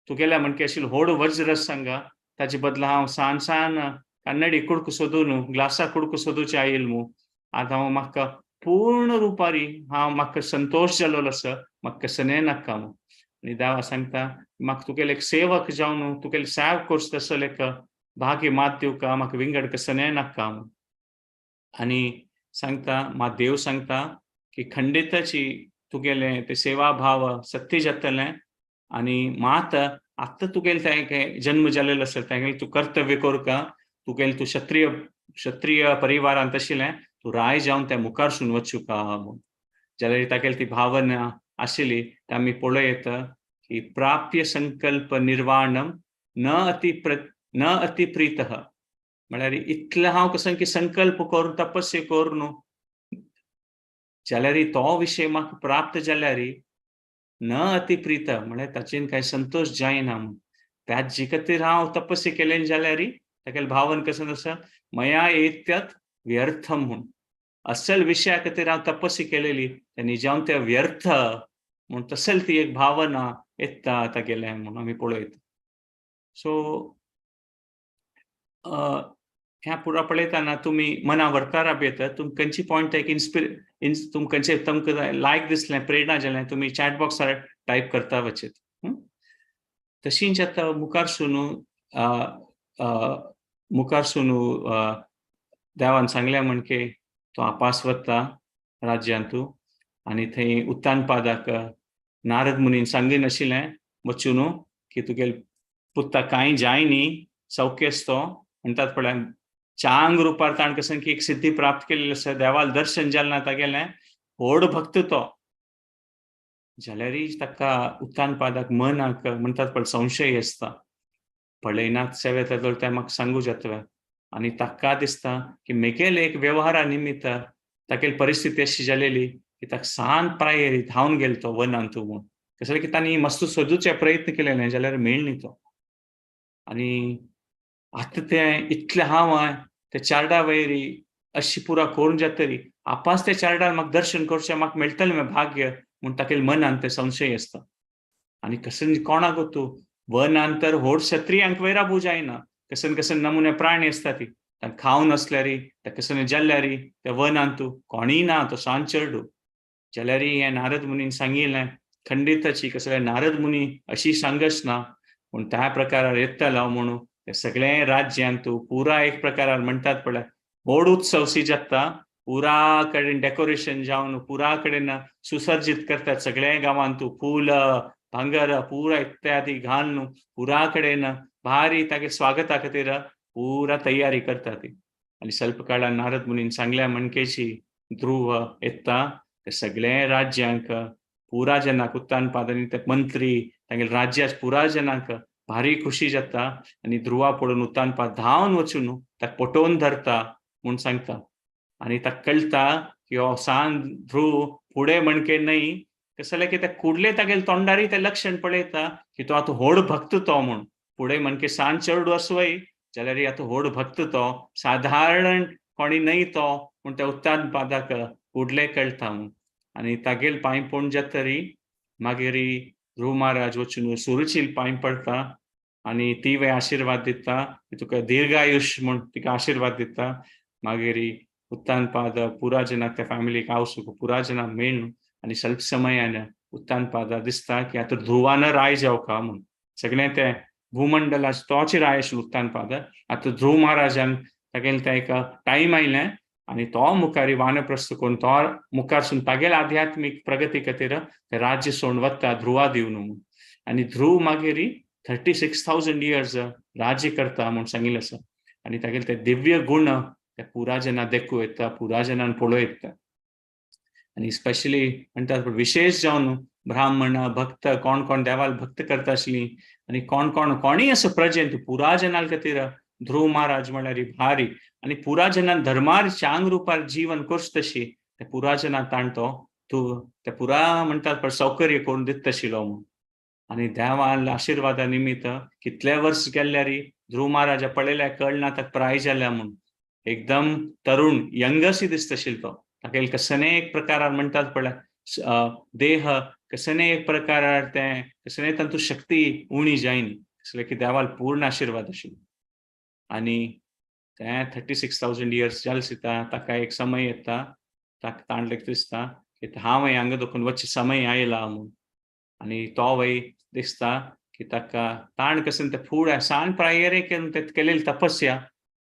[SPEAKER 8] तुगेल्या म्हणके आशिल्लो व्हड वज्र सांगा, ताजे बदला हांव सान कन्नडी कुडको सोदून ग्लासा कुडको सोदूचे आयिल मू. आतां हांव म्हाका पूर्ण रुपारी हांव म्हाका संतोष जाल्लो आसा, म्हाका कसने नाका मू. आनी देवा सांगता म्हाका तुगेले एक सेवक जावन तुगेले सेव कोर्स तसले एक भाग्य मात दिवका, म्हाका विंगड कसने नाका मू. आनी सांगता मात देव सांगता की खंडिताची तुगेले ते सेवा भाव सत्य जातलें, आनी मात आत्तां तुगेले ते जन्म जाल्लो आसा तेगे तूं कर्तव्य कोरका. तुगेले तूं क्षत्रिय परिवारांत आशिल्लें, तूं राय जावन ते मुखारसून वचूका म्हूण. जाल्यार तागेली ती भावना आशिल्ली ते आमी पळयत की प्राप्य संकल्प निर्वाणम न अति प्रीतः. म्हळ्यार इतले हांव कसं की संकल्प करून तपस्या कोर न्हू, जाल्यार तो विशय म्हाका प्राप्त जाल्यार न अति प्रीत म्हळ्यार ताचेन कांय संतोष जायना म्हूण. ताजे खातीर हांव तपस्या केलें जाल्यार तागेले भावन कसं आसा मया एत्यत व्यर्थम म्हूण. असल विशया खातीर हांव तपस्या केलेली तेन्ना जावन ते व्यर्थ म्हूण तसल ती एक भावना येता तागेलें म्हूण आमी पळयत. सो ह्या पुरा पळयतना तुमी मना व्हरतारा भितर तुमकां खंयची पॉयंट एक तुमकां लायक दिसलें, प्रेरणा जालें, तुमी चॅट बॉक्सार टायप करता वचत. तशींच आतां मुखार सुनू देवान सांगलें म्हणके तो आपास वता राज्यांतू, आनी थंय उत्तानपादाक नारद मुनीन सांगीन आशिल्लें वचून की तुगेले पुत्ता कांय जाय न्ही, सौख्यस तो म्हणटात पळय. चांग रुपार ताण कसन की एक सिद्धी प्राप्त केलेली आसा, देवाल दर्शन जालें ना तागेलें व्हड भक्त तो. जाल्यार ताका उत्तानपादाक मनाक म्हणटात पळय संशय आसता, पळयनात सेवे तेदोळ ते म्हाका सांगू जातवे. आनी ताका दिसता की मेगेले एक व्यवहारा निमित्त तागेली परिस्थिती अशी जालेली की ताका सांत प्रायेरी धांवन गेलो तो वनांत म्हूण. कसले की तांणी मस्त सोदूचे प्रयत्न केलेले जाल्यार मेळ्ळी तो. आनी आतां ते इतले हांव ते चार्डा वयरी अशी पुरा करून जातरी आपास ते चार्डार म्हाका दर्शन करचें म्हाका मेळटलें भाग्य म्हूण तागेले मनांत ते संशय आसता. आनी कसन कोणाक तूं वनांत तर व्हड क्षत्रियांक वैराबू जायना, कसन नमुने प्राणी आसता ती तांकां खावन असल्यार ते कसन जाल्यार ते वनांत कोणीय ना तो सांत चेडू. जाल्यार हें नारद मुनीन सांगिल्लें खंडिताची कसले नारद मुनी अशी सांगच ना पूण त्या प्रकारार येतलो म्हणून ते सगळे राज्यांत पुरा एक प्रकारार म्हणटात पळय व्हड उत्सव सी जाता, पुरा कडेन डेकोरेशन जावन पुरा कडेन सुसज्जीत करतात. सगळे गांवांत फूल भांगर पुरा इत्यादी घालून पुरा कडेन भारी तागे स्वागता खातीर पुरा तयारी करतात. आनी स्वल्प काळान नारद मुनीन सांगल्या म्हणकेची ध्रुव येता ते सगळे राज्यांक पुरा जनाक उत्तानपादांनी ते मंत्री तांगेले राज्याच्या पुरा जनाक भारी खुशी जाता. आनी ध्रुवा पळोवन उत्तानपाद धांवन वचून ताका पटोवन धरता म्हूण सांगता. आनी ताका कळटा की हो सांत ध्रुव फुडें म्हणके न्हय, कसले की ते कुडले तागेले तोंडारी ते लक्षण पळयता की तो आतां व्हड भक्त तो म्हूण. फुडें म्हणके सांत चेडू आसवय जाल्यार आतां व्हड भक्त तो, साधारण कोणी न्हय तो म्हूण त्या उत्तानपादाक कुडले कळटा म्हूण. आनी तागेले पांय पडून जातरी मागीर ध्रुव महाराज वचून सुरुचील पांय पडटा आनी ती वे आशिर्वाद दिता की तुका दीर्घायुश म्हूण तिका आशिर्वाद दिता. मागीर उत्तानपाद पुरा जनाक त्या फॅमिलीक आवसूंक पुरा जनाक मेळून आनी स्वल्प समयान उत्तानपादा दिसता की आतां ध्रुवान राय जावका म्हूण. सगळें ते भूमंडलाचे तोच राय आशिल्लो उत्तानपाद. आतां ध्रुव महाराजान तागेलें ते एक टायम आयलें आनी तो मुखारी वानप्रस्थ करून तो मुखारसून तागेले आध्यात्मीक प्रगती खातीर ते राज्य सोडून वता ध्रुवा दिवन म्हूण. आनी ध्रुव मागीर 36,000 years राज्य करता म्हणून सांगिल्लें आसा आनी तागेले ते दिव्य गुण त्या पुराजना देखूं येता पुराजनान पळोवं येता आनी स्पेशली म्हणटात विशेष जावन ब्राह्मण भक्त कोण कोण देवाल भक्त करता आसलीं आनी कोणीय असो प्रजेंत पुराजनाल खातीर ध्रुव महाराज म्हळ्यार भारी आनी पुराजनान धर्मार चांग रुपार जीवन करच तशी त्या पुराजना ताणतो तूं त्या पुरा म्हणटात सौकर्य करून दिता आशिल्लो म्हूण आनी देवाल आशिर्वादा निमित्त कितले वर्स गेल्यार ध्रुव महाराजा पळयल्या कळना ताका प्राय जाल्या म्हूण एकदम तरुण यंगशी दिसता आशिल्लो तो तागेले कसने एक प्रकारान म्हणटात पळय देह कसने एक प्रकारार ते कसने तांतू शक्ती उणी जायनी कसले की देवाल पूर्ण आशिर्वाद आशिल्लो आनी ते 36,000 years जाले दिसता ताका एक समय येता ताका ताणलें दिसता की हांव हांगा देखून वचचे समय आयला म्हूण आनी तो वय दिसता की ताका ताण कसन ते फुडें सांज प्रायेरे केलेली तपस्या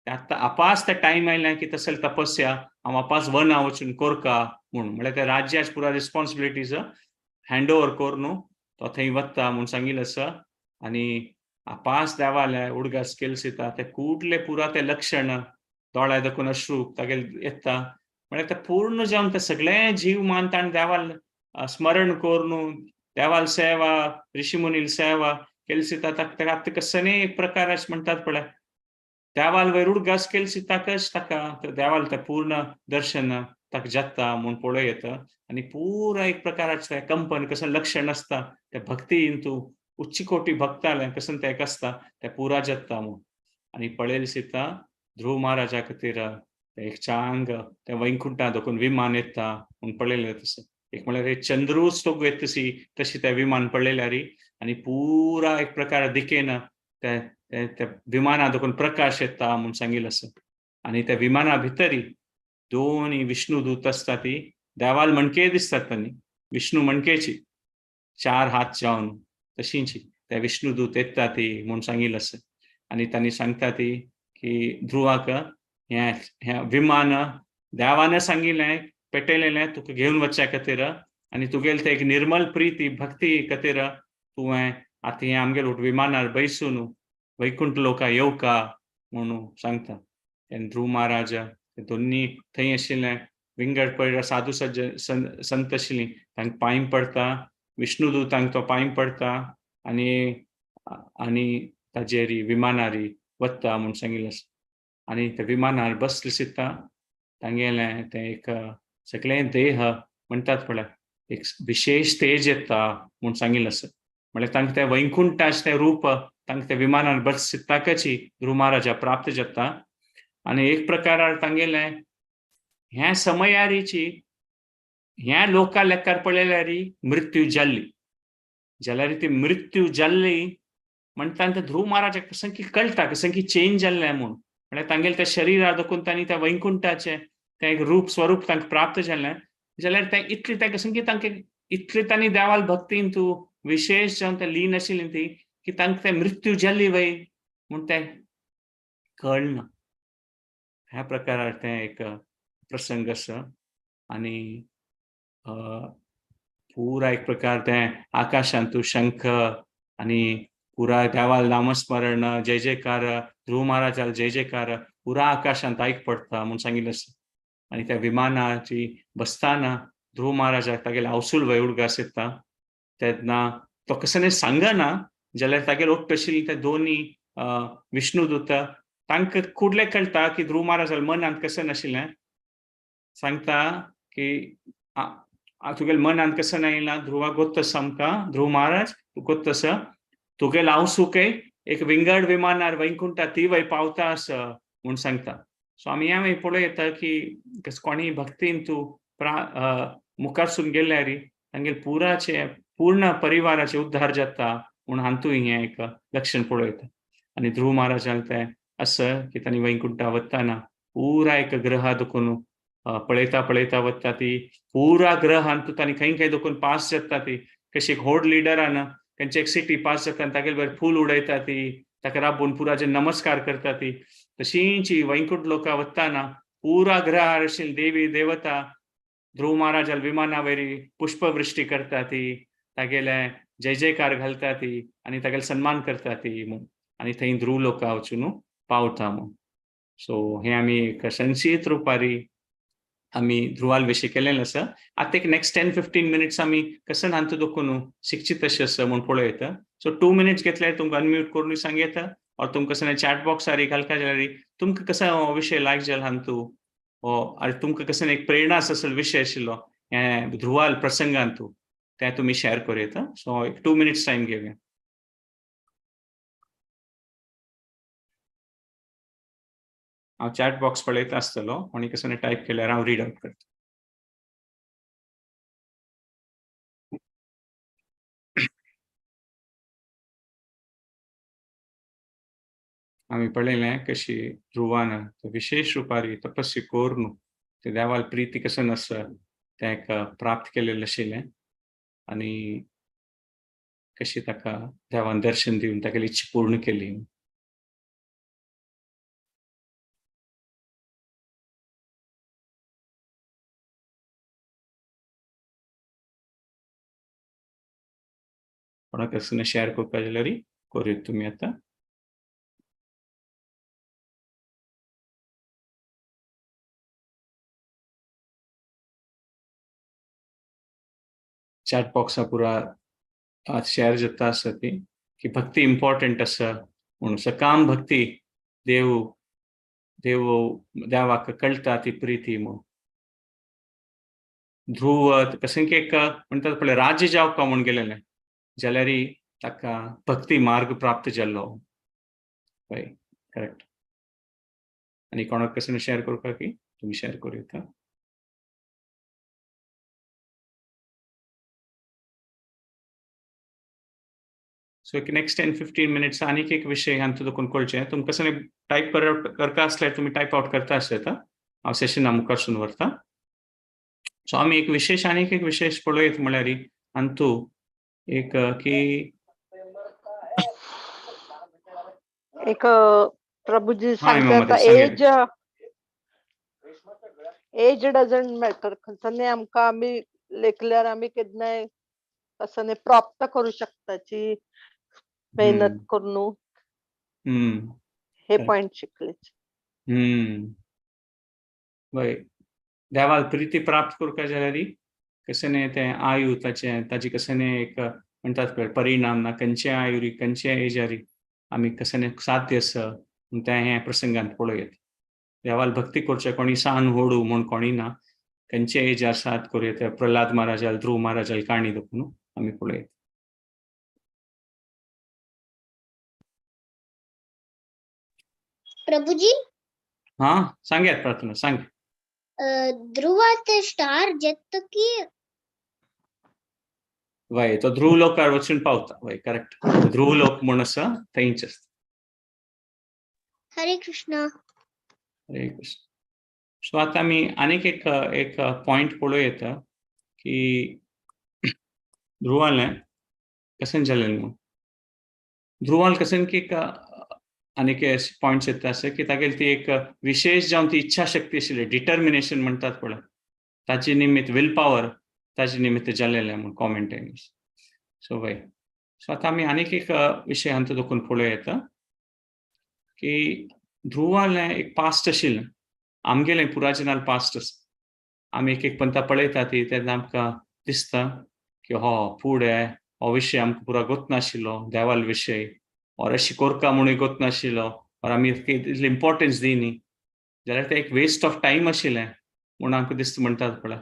[SPEAKER 8] आतां आपास ते टायम आयलें की तसले तपस्या हांव आपास वना वचून कोरका म्हूण म्हळ्यार त्या राज्याची पुरा रिस्पॉन्सिबिलिटीज हँड ओवर कोर न्हू तो थंय वता म्हूण सांगिल्लें आसा आनी आपास देवाले उडगास केल्स येता ते कुठले पुरा ते लक्षण दोळ्या देखून अश्रू तागेले येता म्हळ्यार ते पूर्ण जावन ते सगळे जीव मान ताण देवाल स्मरण कोर न्हू देवाल सेवा ऋषिमुनील सेवा केल्स येता ताका कसने एक प्रकार म्हणटात पळय देवाल वयर उडगास केल्स ताकाच ताका देवाल ते पूर्ण दर्शन ताका जाता म्हूण पळोवं येता आनी पुरा एक प्रकाराचें कंपन कसं लक्षण आसता ते भक्तीन तूं उच्च कोटी भक्ताले कसं ते आसता ते पुरा जाता म्हूण आनी पळयलें दिसता ध्रुव महाराजा खातीर एक चांग ते वैकुंठा देखून विमान येता म्हूण पळयलें तसं एक म्हळ्यार चंद्रूच तो येतशी तशी ते विमान पळयल्यार आनी पुरा एक प्रकार दिकेन ते विमाना देखून प्रकाश येता म्हूण सांगिल्लें आसा आनी त्या विमाना भितर दोन विष्णुदूत आसता ती देवाल मणके दिसतात तांणी विष्णू मणकेची 4 हात जावन तशींची ते विष्णुदूत येता ती म्हूण सांगिल्लें आसा आनी तांणी सांगता ती की ध्रुवाक हें विमान देवान सांगिल्लें पेटयलेलें तुका घेवन वचचे खातीर आनी तुगेले ते एक निर्मल प्रीती भक्ती खातीर तुवें आतां हें आमगेले विमानार बैसून वैकुंठ लोका येवका म्हणून सांगता ध्रुव महाराज दोन्ही थंय आशिल्ले विंगड पळयल्यार साधू संत आशिल्लीं तांकां पांय पडटा विष्णुदूतांक तो पांय पडटा आनी ताजेर विमानार वता म्हूण सांगिल्लें आसा आनी त्या विमानार बसले दिसता तांगेले ते एक सगळे देह म्हणटात पळय एक विशेष तेज येता म्हूण सांगिल्लें आसा म्हळ्यार तांकां ते वैकुंठाचें तें रूप तांकां ते विमानार बस ताकाची ध्रुव महाराजा प्राप्त जाता आनी एक प्रकारार तांगेले ह्या समयारीची ह्या लोका लेखार पळयल्यार मृत्यू जाल्ली जाल्यार ती मृत्यू जाल्ली म्हणटा ते ध्रुव महाराजाक कसं की कळटा कसं की चेंज जाल्लें म्हूण म्हळ्यार तांगेले त्या शरिरार देखून तांणी त्या वैकुंठाचें तें एक रूप स्वरूप तांकां प्राप्त जाल्लें जाल्यार तें इतलें तें कसं की तांकां इतलें तांणी देवाल भक्तीन तूं विशेष जावन ते लीन आशिल्लीं ती की तांकां तें मृत्यू जाल्ली वय म्हूण तें कळना ह्या प्रकारार तें एक प्रसंग आसा आनी पुरा एक प्रकार तें आकाशांत तूं शंख आनी पुरा देवाल नामस्मरण जय जयकार ध्रुव महाराजाल जय जयकार पुरा आकाशांत आयक पडटा म्हूण सांगिल्लें आसा आनी त्या विमानाची बसताना ध्रुव महाराजाक तागेले अवसूल वय उडगास येता तेन्ना तो कसं सांगना जाल्यार तागेले ओट आशिल्लीं ते दोनी विष्णुदूत तांकां कुडले कळटा की ध्रुव महाराजाल मनांत कसं नाशिल्लें सांगता की तुगेले मनांत कसं आयलां ध्रुवा गोत्तस आमकां ध्रुव महाराज तूं गोत्तस तुगेले हांवसूकय एक विंगड विमानार वैकुंठा ती वय पावता आसा म्हूण सांगता सो आमी ह्या पळोवं येता की कोणी भक्तीन तूं मुखारसून गेल्यार तांगेले पूर्ण परिवाराचे उद्धार जाता म्हूण हातूंय हें एक लक्षण पळोवं येता आनी ध्रुव महाराजाल तें असं की तांणी वैकुंठा वतना पुरा एक ग्रह देखून पळयता वता ती पुरा ग्रहान तांणी खंय देखून पास जाता ती कशी एक व्हड लिडरान तेंची एक सिटी पास जाता तागेले वयर फूल उडयता ती ताका राबून पुराचे नमस्कार करता ती तशींची वैकुंठ लोका वतना पुरा ग्रहार आशिल्ली देवी देवता ध्रुव महाराजाल विमाना वयरी पुष्पवृश्टी करता ती तागेले जय जयकार घालता ती आणि तागेलो सन्मान करता ती म्हूण आनी थंय ध्रुव लोका वचून पावता म्हूण सो हे आमी एक संक्षिप्त रुपारी आमी ध्रुवाल विशीं केलेलें आसा आतां एक नेक्स्ट 10-15 मिनिट्स आमी कसं हांतू दोकून शिकची तशें आसा म्हूण पळयता सो 2 मिनिट्स घेतल्यार तुमकां अनम्यूट करून सांगता और तुमकां कसं चॅट बॉक्सार घालता जाल्यार तुमकां कसो हो विशय लायक जाला हांतू आनी तुमकां कसं एक प्रेरणा आसलो विशय आशिल्लो हे ध्रुवाल प्रसंगांतू ते तुमी शेअर करूं सो एक 2 मिनिट्स टाइम घेवया हांव चॅट बॉक्स पळयता आसतलो कोणी कसं टायप केल्यार हांव रीड आउट करता आमी पळयलें कशी ध्रुवान विशेष रुपारी तपस्या करून ते देवाल प्रीती कसं आसा तें प्राप्त केलेलें आशिल्लें आनी कशी ताका देवान दर्शन दिवन तागेली इच्छा पूर्ण केली कोणाक कसं शेअर करपा जाल्यार करूं तुमी आतां चॅट बॉक्सा पुरा शेअर जाता आसा ती की भक्ती इम्पॉर्टंट आसा म्हणून सकाम भक्ती देवाक कळटा ती प्रीती म्हणून ध्रुव कसं एक म्हणटात पळय राज्य जावपा म्हूण गेलेलें जाल्यार ताका भक्ती मार्ग प्राप्त जाल्लो पळय करेक्ट आनी कोणाक कसं शेअर करपाक की तुमी शेअर करूं येता सो एक नेक्स्ट 10-15 मिनिट्स आनीक एक विशय हांतू दोकून कळचें तुमकां कसं टायप करता आसल्यार तुमी टायप आउट करता आसता हांव सेशन मुखार सुरू व्हरता सो आमी एक विशेष आनीक एक विशेष पळयत म्हळ्यार हांतू एक की
[SPEAKER 9] एक प्रभुजी
[SPEAKER 8] हाय
[SPEAKER 9] सांगता
[SPEAKER 8] सांगता
[SPEAKER 9] एज डजंट मॅटर खंयसर आमकां आमी लेखल्यार आमी केन्नाय कसं प्राप्त करू शकताची मेहनत करून हे पॉइंट शिकले
[SPEAKER 8] वय देवाल प्रीती प्राप्त करता जाल्यार कसं ते आयु ताची कसं एक म्हणटात पळय परिणाम ना खंयचे आयुरी खंयचे एजारी आमी कसं साध्य आसा ते हे प्रसंगांत पळयत देवाल भक्ती करचे कोणी सान होडू म्हूण कोणी ना खंयचे एजार साथ करूं प्रल्हाद महाराजाल ध्रुव महाराजाल काणी दोकून आमी पळयत
[SPEAKER 1] प्रभुजी
[SPEAKER 8] हाँ सांगयात प्रार्थना सांग
[SPEAKER 1] ध्रुवात स्टार जेत की
[SPEAKER 8] वय तो ध्रुव लोकार वचून पावता वय करेक्ट ध्रुव लोक म्हूण आसा थंयच आसता
[SPEAKER 1] हरे कृष्ण
[SPEAKER 8] सो आता आमी आनीक एक पॉइंट पळोवं येता की ध्रुवालें कशें जालें न्हू ध्रुवाल कशें की आनीक पॉइंट्स येता आसा की तागेली ती एक विशेष जावन ती इच्छा शक्ती आशिल्ली डिटर्मिनेशन म्हणटात पळय ताचे निमित्त विल पॉवर ताचे निमित्त जाल्लेलें म्हूण कॉमेंट सो वय सो आतां आमी आनीक एक विशय हांतू दोकून पळोवं येता की ध्रुवालें एक पास्ट आशिल्लें आमगेलें पुराजनाल पास्ट आसा आमी एक पंता पळयता ती तेन्ना आमकां दिसता की फुडें हो विशय आमकां पुरो गोत नाशिल्लो देवाल विशय और अशी कोरका म्हणून गोत नाशिल्लो और आमी इतली इम्पॉर्टन्स दिनी जाल्यार तें एक वेस्ट ऑफ टायम आशिल्लें म्हूण आमकां दिसता म्हणटात पळय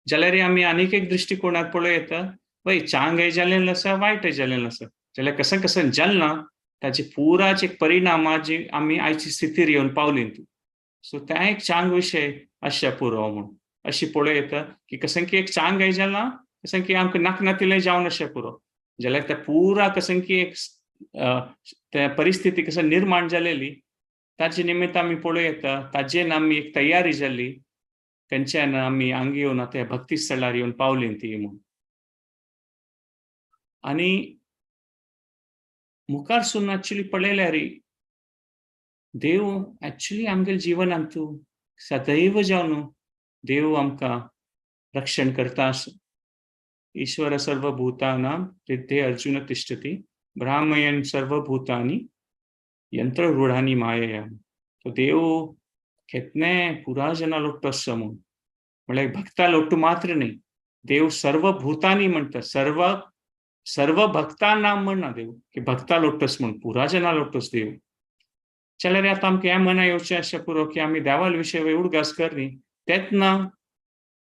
[SPEAKER 8] जाल्यार आमी आनीक एक दृश्टिकोणाक पळोवं येता वय चांगय जाल्लेलें आसा वायटय जाल्लेलें आसा जाल्यार कसं जालना ताची पुराच एक परिणाम जी आमी आयची स्थितीर येवन पावली सो त्या एक चांग विशय आसचे पुरो म्हूण अशी पळोवं येता की कसं की एक चांगय जालां कसं की आमकां नाकनातिलें जावन अशें पुरो जाल्यार त्या पुरा कसं की एक त्या परिस्थिती कसं निर्माण जालेली ताचे निमित्त आमी पळोवं येता ताजेन आमी एक तयारी जाल्ली खंयच्यान आमी हांगा येवन आतां भक्ती स्थळार येवन पावली ती म्हूण आनी मुखार सुन एक्चुअली पळयल्यार देव एक्चुअली आमगेल्या जिवनांत सदैव जावन देव आमकां रक्षण करता आसा ईश्वर सर्वभूतानां हृदये अर्जुन तिष्ठति भ्रामयन् सर्वभूतानि यंत्ररूढानि मायया. तो देव कितने पुरा जना लोट्टो समूह म्हणजे भक्ता लोट्टू मात्र नाही, देव सर्व भूतानी म्हणतात, सर्व भक्तांना म्हणना देव की भक्ता लोट्टस म्हण पुरा जना लोट्टस देव. चला आता आमकां हें मना येवचें आसचें पुरो की आमी देवाल विशय एवढ गास करनी तेतना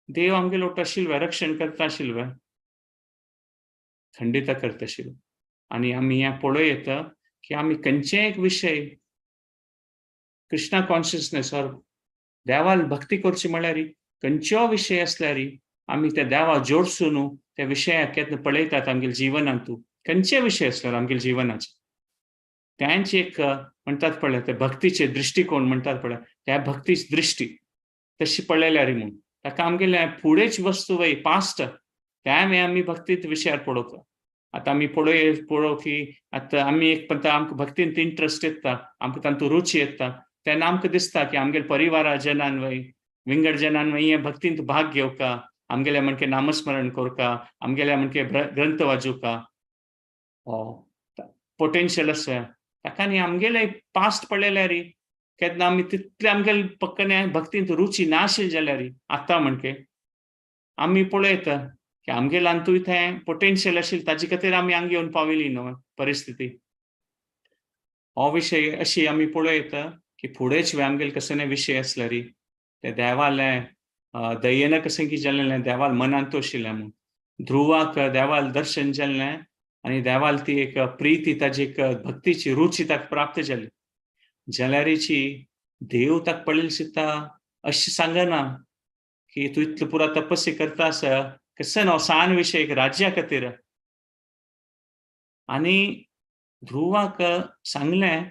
[SPEAKER 8] देव आमगे लोट आशिल्ले रक्षण करता आशिल्ले खंडित करता आशिल्ले. आनी आमी हें पळय येता की आमी खंयचेय एक विशय कृष्णा कॉन्शियसनेस ऑर देवाल भक्ती करची म्हळ्यार खंयच्यो विशय आसल्यार आमी त्या देवा जोडसून त्या विशयाक केन्ना पळयतात आमगे जिवनांत खंयचे विशय आसल्यार आमगे जिवनाचे त्यांची एक म्हणतात पळय ते भक्तीचे दृष्टिकोन म्हणतात पळय त्या भक्तीची दृष्टी तशी पळयल्यार म्हणून ताका आमगेले फुडेच वस्तू वय पास्ट त्या आमी भक्तीत विशयार पळोवता. आतां आमी पळोव की आतां आमी एक म्हणटा आमकां भक्तींत इंट्रस्ट येता, आमकां तातूंत रुची येता, तेन्ना आमकां दिसता की आमगे परिवारा जनान वय विंगड जनान वय हे भक्तींत भाग घेवका, आमगेल्या म्हणके नामस्मरण करका, आमगेल्या म्हणके ग्रंथ वाचूका पोटेन्शियल आसा. ताका न्ही आमगेले पास्ट पळयल्यार केन्ना आमी तितले आमगेले पक्कने भक्तींत रुची नाशिल्ली जाल्यार आतां म्हणके आमी पळयता की आमगेलांतूय थंय पोटेन्शियल आशिल्लें ताजे खातीर आमी हांगा येवन पाविल्ली न्हू परिस्थिती. हो विशय अशी आमी पळयता की फुडेच आमगेले कसले विशय आसल्यार ते देवाले दयेन कशें की जाल्लें देवाल मनांत आशिल्लें म्हूण ध्रुवाक देवाल दर्शन जाल्लें आनी देवाल ती एक प्रीती ताजी एक भक्तीची रुची ताका प्राप्त जाली जाल्यारीची देव ताका पळयलें चित्ता अशें सांगना की तूं इतलो पुरा तपस्या करता आसा कसं न्हू सान विशय एक राज्या खातीर. आनी ध्रुवाक सांगलें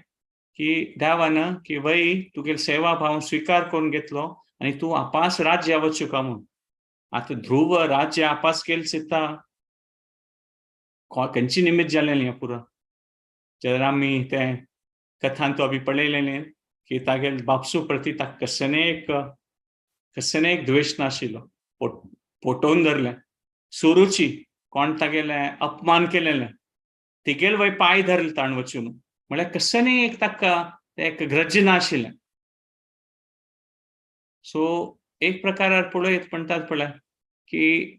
[SPEAKER 8] की देवान की वय तुगेलो सेवा भाव स्विकार करून घेतलो आनी तूं आपास राज्य वचूका म्हूण. आतां ध्रुव राज्य आपास केलें चित्ता खंयची निमित्त जाल्लें पुरो जर आमी तें कथांत आमी पळयलेलें की तागेले बापसू प्रती ताका कसने एक द्वेश नाशिल्लो, पोटोवन धरलें. सुरुची कोण तागेलें अपमान केलेलें तिगेले वय पांय धरले ताण वचून म्हळ्यार कसने एक ताका एक ग्रज नाशिल्लें. सो एक प्रकारार पळयत म्हणटात पळय की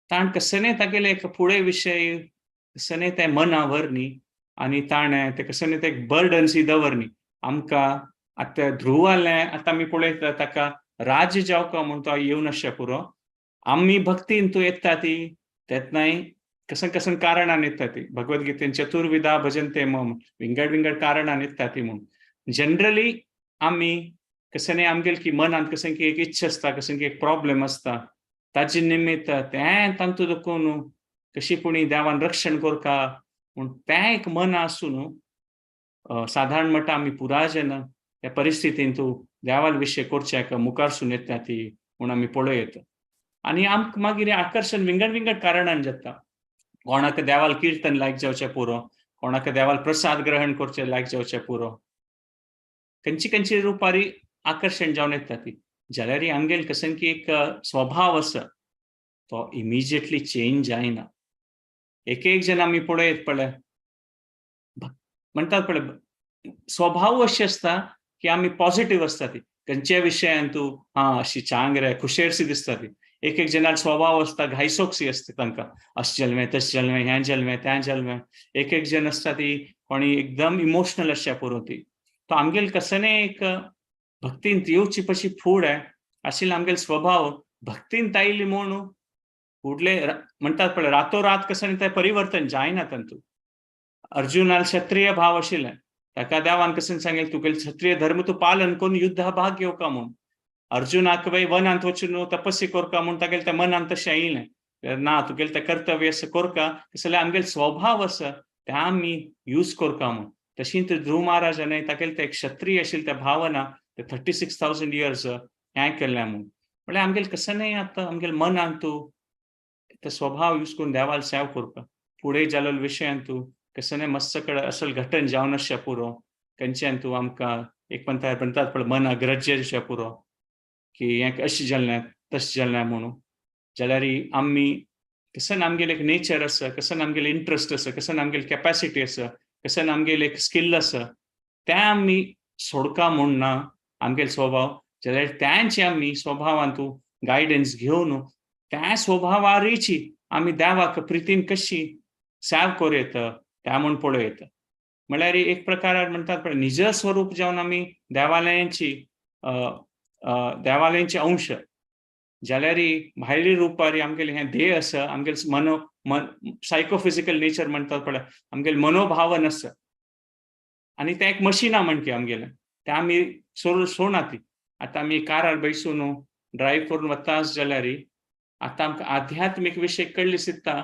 [SPEAKER 8] ताण कसने तागेले एक फुडें विशय कसने ते मना व्हरनी आनी ताणें ते कसने ते बर्डन्स दवरनी. आमकां आतां ध्रुवालें आतां आमी पळयता ताका राज्य जावका म्हूण तो येवन आसचे पुरो. आमी भक्तीन तूं येता ती तेतनाय कसन कारणान येता ती भगवद्गीतेन चतुर्विधा भजन्ते मम विंगड कारणान येता ती म्हूण. जनरली आमी कसने आमगेले की मनांत कशें की एक इच्छा आसता, कशें की एक प्रॉब्लेम आसता, ताजे निमित्त तें तांतू दुखून कशी पुणी देवान रक्षण करता म्हूण तें एक मन आसून साधारण म्हणटा आमी पुराजन त्या परिस्थितीन तूं देवाल विशय करचें मुखारसून येता ती म्हूण आमी पळयता. आनी आमकां मागीर आकर्शण विंगड कारणान जाता. कोणाक देवाल किर्तन लायक जावचें पुरो, कोणाक देवाल प्रसाद ग्रहण करचें लायक जावचें पुरो, खंयची रुपारी आकर्शण जावन येता ती जाल्यार आमगेले कशें की एक स्वभाव आसा तो इमिजिएटली चेंज जायना. एक जन आमी पळयत पळय म्हणटात पळय स्वभाव अशें आसता की आमी पॉझिटिव्ह आसता ती खंयच्या विशयान तूं अशी चांग रे खुशेरशी दिसता ती. एक जनार स्वभाव आसता घायसोकशी आसता तांकां अशें जल्में तशें जल्में हें जल्में तें जल्में. एक जन आसता ती कोणी एकदम इमोशनल आसच्या पुरो ती. तो आमगेले कसने एक भक्तींत येवची पशी फुडें आशिल्लो आमगेलो स्वभाव भक्तींत आयिल्ली म्हूण फुडले म्हणटात पळय रातोरात कसं तें परिवर्तन जायना तांतूं. अर्जुनाल क्षत्रिय भाव आशिल्लें ताका देवान कशें सांगलें तुगेलें क्षत्रिय धर्म तूं पालन करून युद्धा भाग घेवका म्हूण. अर्जुनाक वय वनांत वचून तपस्या करका म्हूण तागेलें तें मनांत तशें येयलें ना तुगेलें तें कर्तव्य आसा करका कसं जाल्यार आमगेलो स्वभाव आसा तें आमी यूज करका म्हूण. तशींच ध्रुव महाराजान तागेलें तें क्षत्रिय आशिल्लें त्या भावना ते 36,000 years हें केल्लें म्हूण. म्हळ्यार आमगेलें कसनय आतां आमगेले मनांत तूं ते स्वभाव यूज करून देवाल सेव करपा फुडें जाल्लो विशयान तूं कसनय मस्त कडेन असल घटन जावन आसचें पुरो खंयच्यान तूं आमकां एक म्हणटात पळय मना ग्रज दिवचें पुरो की हें अशें जाल्लें तशें जाल्लें म्हणून जाल्यार आमी कसं आमगेले एक नेचर आसा, कसं आमगेले इंट्रस्ट आसा, कसं आमगेले कॅपॅसिटी आसा, कसं आमगेले एक स्किल आसा, ते आमी सोडका म्हूण ना आमगेले स्वभाव. जाल्यार त्यांचे आमी स्वभावांतू गायडन्स घेवन त्या स्वभावारीची आमी देवाक प्रितीन कशी सेव करूं येता त्या म्हूण पळोवं येता. म्हळ्यार एक प्रकार म्हणटात पळय निज स्वरूप जावन आमी देवालयांची देवालयांचे अंश जाल्यार भायली रुपारी आमगेले हे ध्येय आसा, आमगेले सायकोफिजिकल नेचर म्हणटात पळय, आमगेले मनोभावन आसा आनी ते एक मशिना म्हणके आमगेले ते आमी सोडना ती. आतां आमी कारार बैसून ड्रायव्ह करून वता जाल्यार आतां आमकां आध्यात्मीक विशय कळ्ळी दिसता,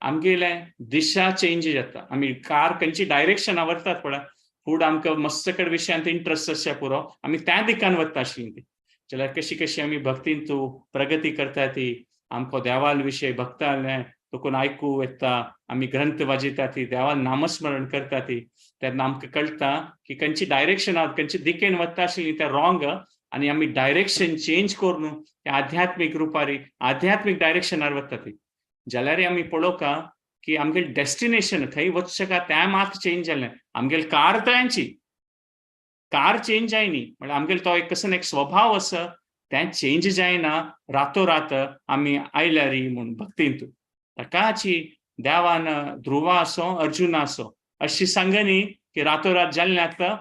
[SPEAKER 8] आमगेले दिशा चेंज जाता. आमी कार खंयची डायरेक्शना वतात पळय, फूड आमकां मस्तकड विशयांत इंट्रस्ट आसचे पुरो आमी त्या दिकान वता आशिल्ली. जाल्यार कशी कशी आमी भक्तीन तूं प्रगती करता ती आमकां देवाल विशय भक्ताले तोकून आयकूं येता, आमी ग्रंथ वाजयता ती देवाल नामस्मरण करता ती, तेन्ना आमकां कळटा की खंयची डायरेक्शना खंयची दिकेन वता आशिल्ली ते रॉंग आनी आमी डायरेक्शन चेंज करून त्या आध्यात्मीक रुपारी आध्यात्मीक डायरेक्शनार वता ती. जाल्यार आमी पळोवका की आमगेले डेस्टिनेशन थंय वचशेका त्या मात चेंज जालें. आमगेली कार तयांची कार चेंज जायनी, म्हळ्यार आमगेलो तो एक कसो एक स्वभाव आसा तें चेंज जायना रातोरात आमी आयल्यारी म्हूण भक्तींत. ताकाची देवान ध्रुवा आसो अर्जुना आसो अशी सांगनी की रातोरात जाल्लें आतां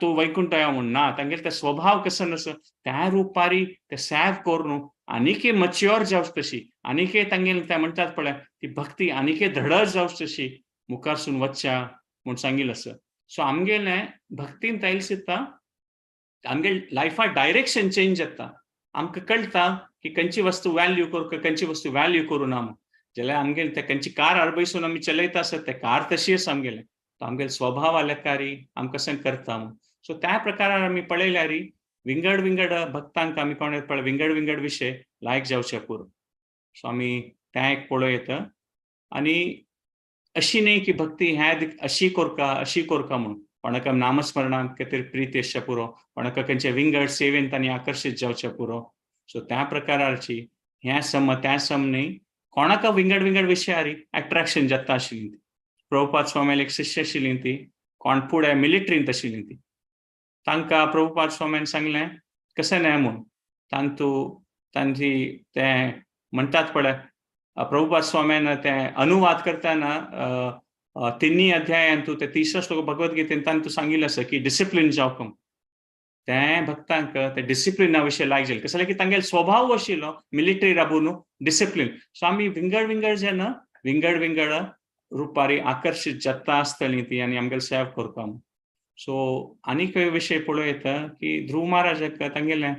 [SPEAKER 8] तूं वैकुंठ या म्हूण ना. तांगेलो ते स्वभाव कसो आसा त्या रुपारी ते सेव करून आनीक मच्युअर जावच तशी, आनीक तांगेले ते म्हणटात पळय ती भक्ती आनीक धडस जावच तशी मुखारसून वचच्या म्हूण सांगिल्लें आसा. सो आमगेले भक्तीन तायले दिसता आमगेले लायफा डायरेक्शन चेंज जाता. आमकां कळटा की खंयची वस्तू वॅल्यू करूं खंयची वस्तू वॅल्यू करूं ना म्हूण. जाल्यार आमगेले ते खंयची कार आरबयसून आमी चलयता आसत ते कार तशी आसा आमगेले, आमगेले स्वभाव आलेकारी आमी कशें करता म्हूण. सो त्या प्रकारान आमी पळयल्यार विंगड विंगड भक्तांक आमी कोण पळय विंगड विंगड विशय लायक जावचे पुरो. सो आमी तें एक पळोवं येता. आनी अशी न्ही की भक्ती हे अशी कोरका म्हूण कोणाक नामस्मरणांत खातीर प्रीती आसचे पुरो, कोणाक खंयचे विंगड सेवेंत तांणी आकर्शीत जावचे पुरो. सो त्या प्रकाराची हे सम त्या सम न्ही कोणाक विंगड विंगड विशयार अट्रॅक्शन जाता आशिल्ली. प्रभुपाद स्वामी एक शिष्य आशिल्ली ती कोण फुडें मिलिटरींत आशिल्ली ती. तांकां प्रभुपाद स्वामीन सांगलें कशें न्हय म्हूण. तांची ते म्हणटात पळय प्रभुपाद स्वामीन ते अनुवाद करतना 3 अध्यायांत ते 30 श्लोक भगवद्गीतेन तांतूं सांगिल्लें आसा की डिसिप्लीन जावक. ते भक्तांक ते डिसिप्लिना विशय लायक जालें कसलें की तांगेलो स्वभाव आशिल्लो मिलिटरी राबून डिसिप्लीन. सो आमी विंगड विंगड जेन्ना विंगड विंगड रुपारी आकर्शीत जाता आसतलीं ती आनी आमगेले सेव करता. सो आनीक विशय पळोवं येता की ध्रुव महाराजाक तांगेलें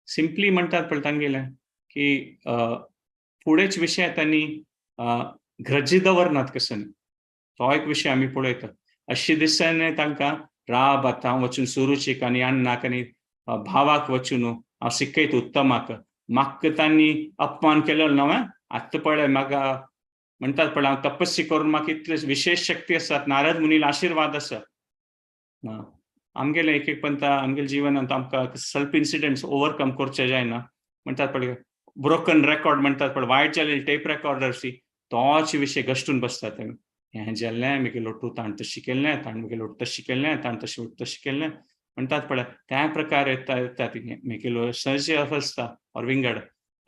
[SPEAKER 8] सिंपली म्हणटात पळय तांगेलें की फुडेच विशय तांणी ग्रजी दवरनात कसं. तो एक विशय आमी पळोवं येता. अशें दिसांनी तांकां राब आतां वचून सुरुचीक आनी अण्णाक आनी भावाक वचून हांव शिकयता उत्तमाक म्हाका तांणी अपमान केलो न्हय. आतां पळय म्हाका म्हणटात पळय हांव तपस्या करून म्हाका इतले विशेष शक्ती आसात, नारद मुनील आशिर्वाद आसा. आमगेले एक पंता आमगेले जिवनांत आमकां सेल्फ इन्सिडेंट्स ओवरकम करचे जायना. म्हणटात पळय ब्रोकन रेकॉर्ड म्हणटात पळय वायट जाल्ले टेप रेकॉर्डर्स तोच विशय घश्टून बसतात. हें जाल्लें म्हगेलो तूं ताण तशी केल्लें ताण म्हगेलो तशी केल्लें ताण तशी केल्लें म्हणटात पळय त्या प्रकार येता म्हगेलो सहज आसता और विंगड.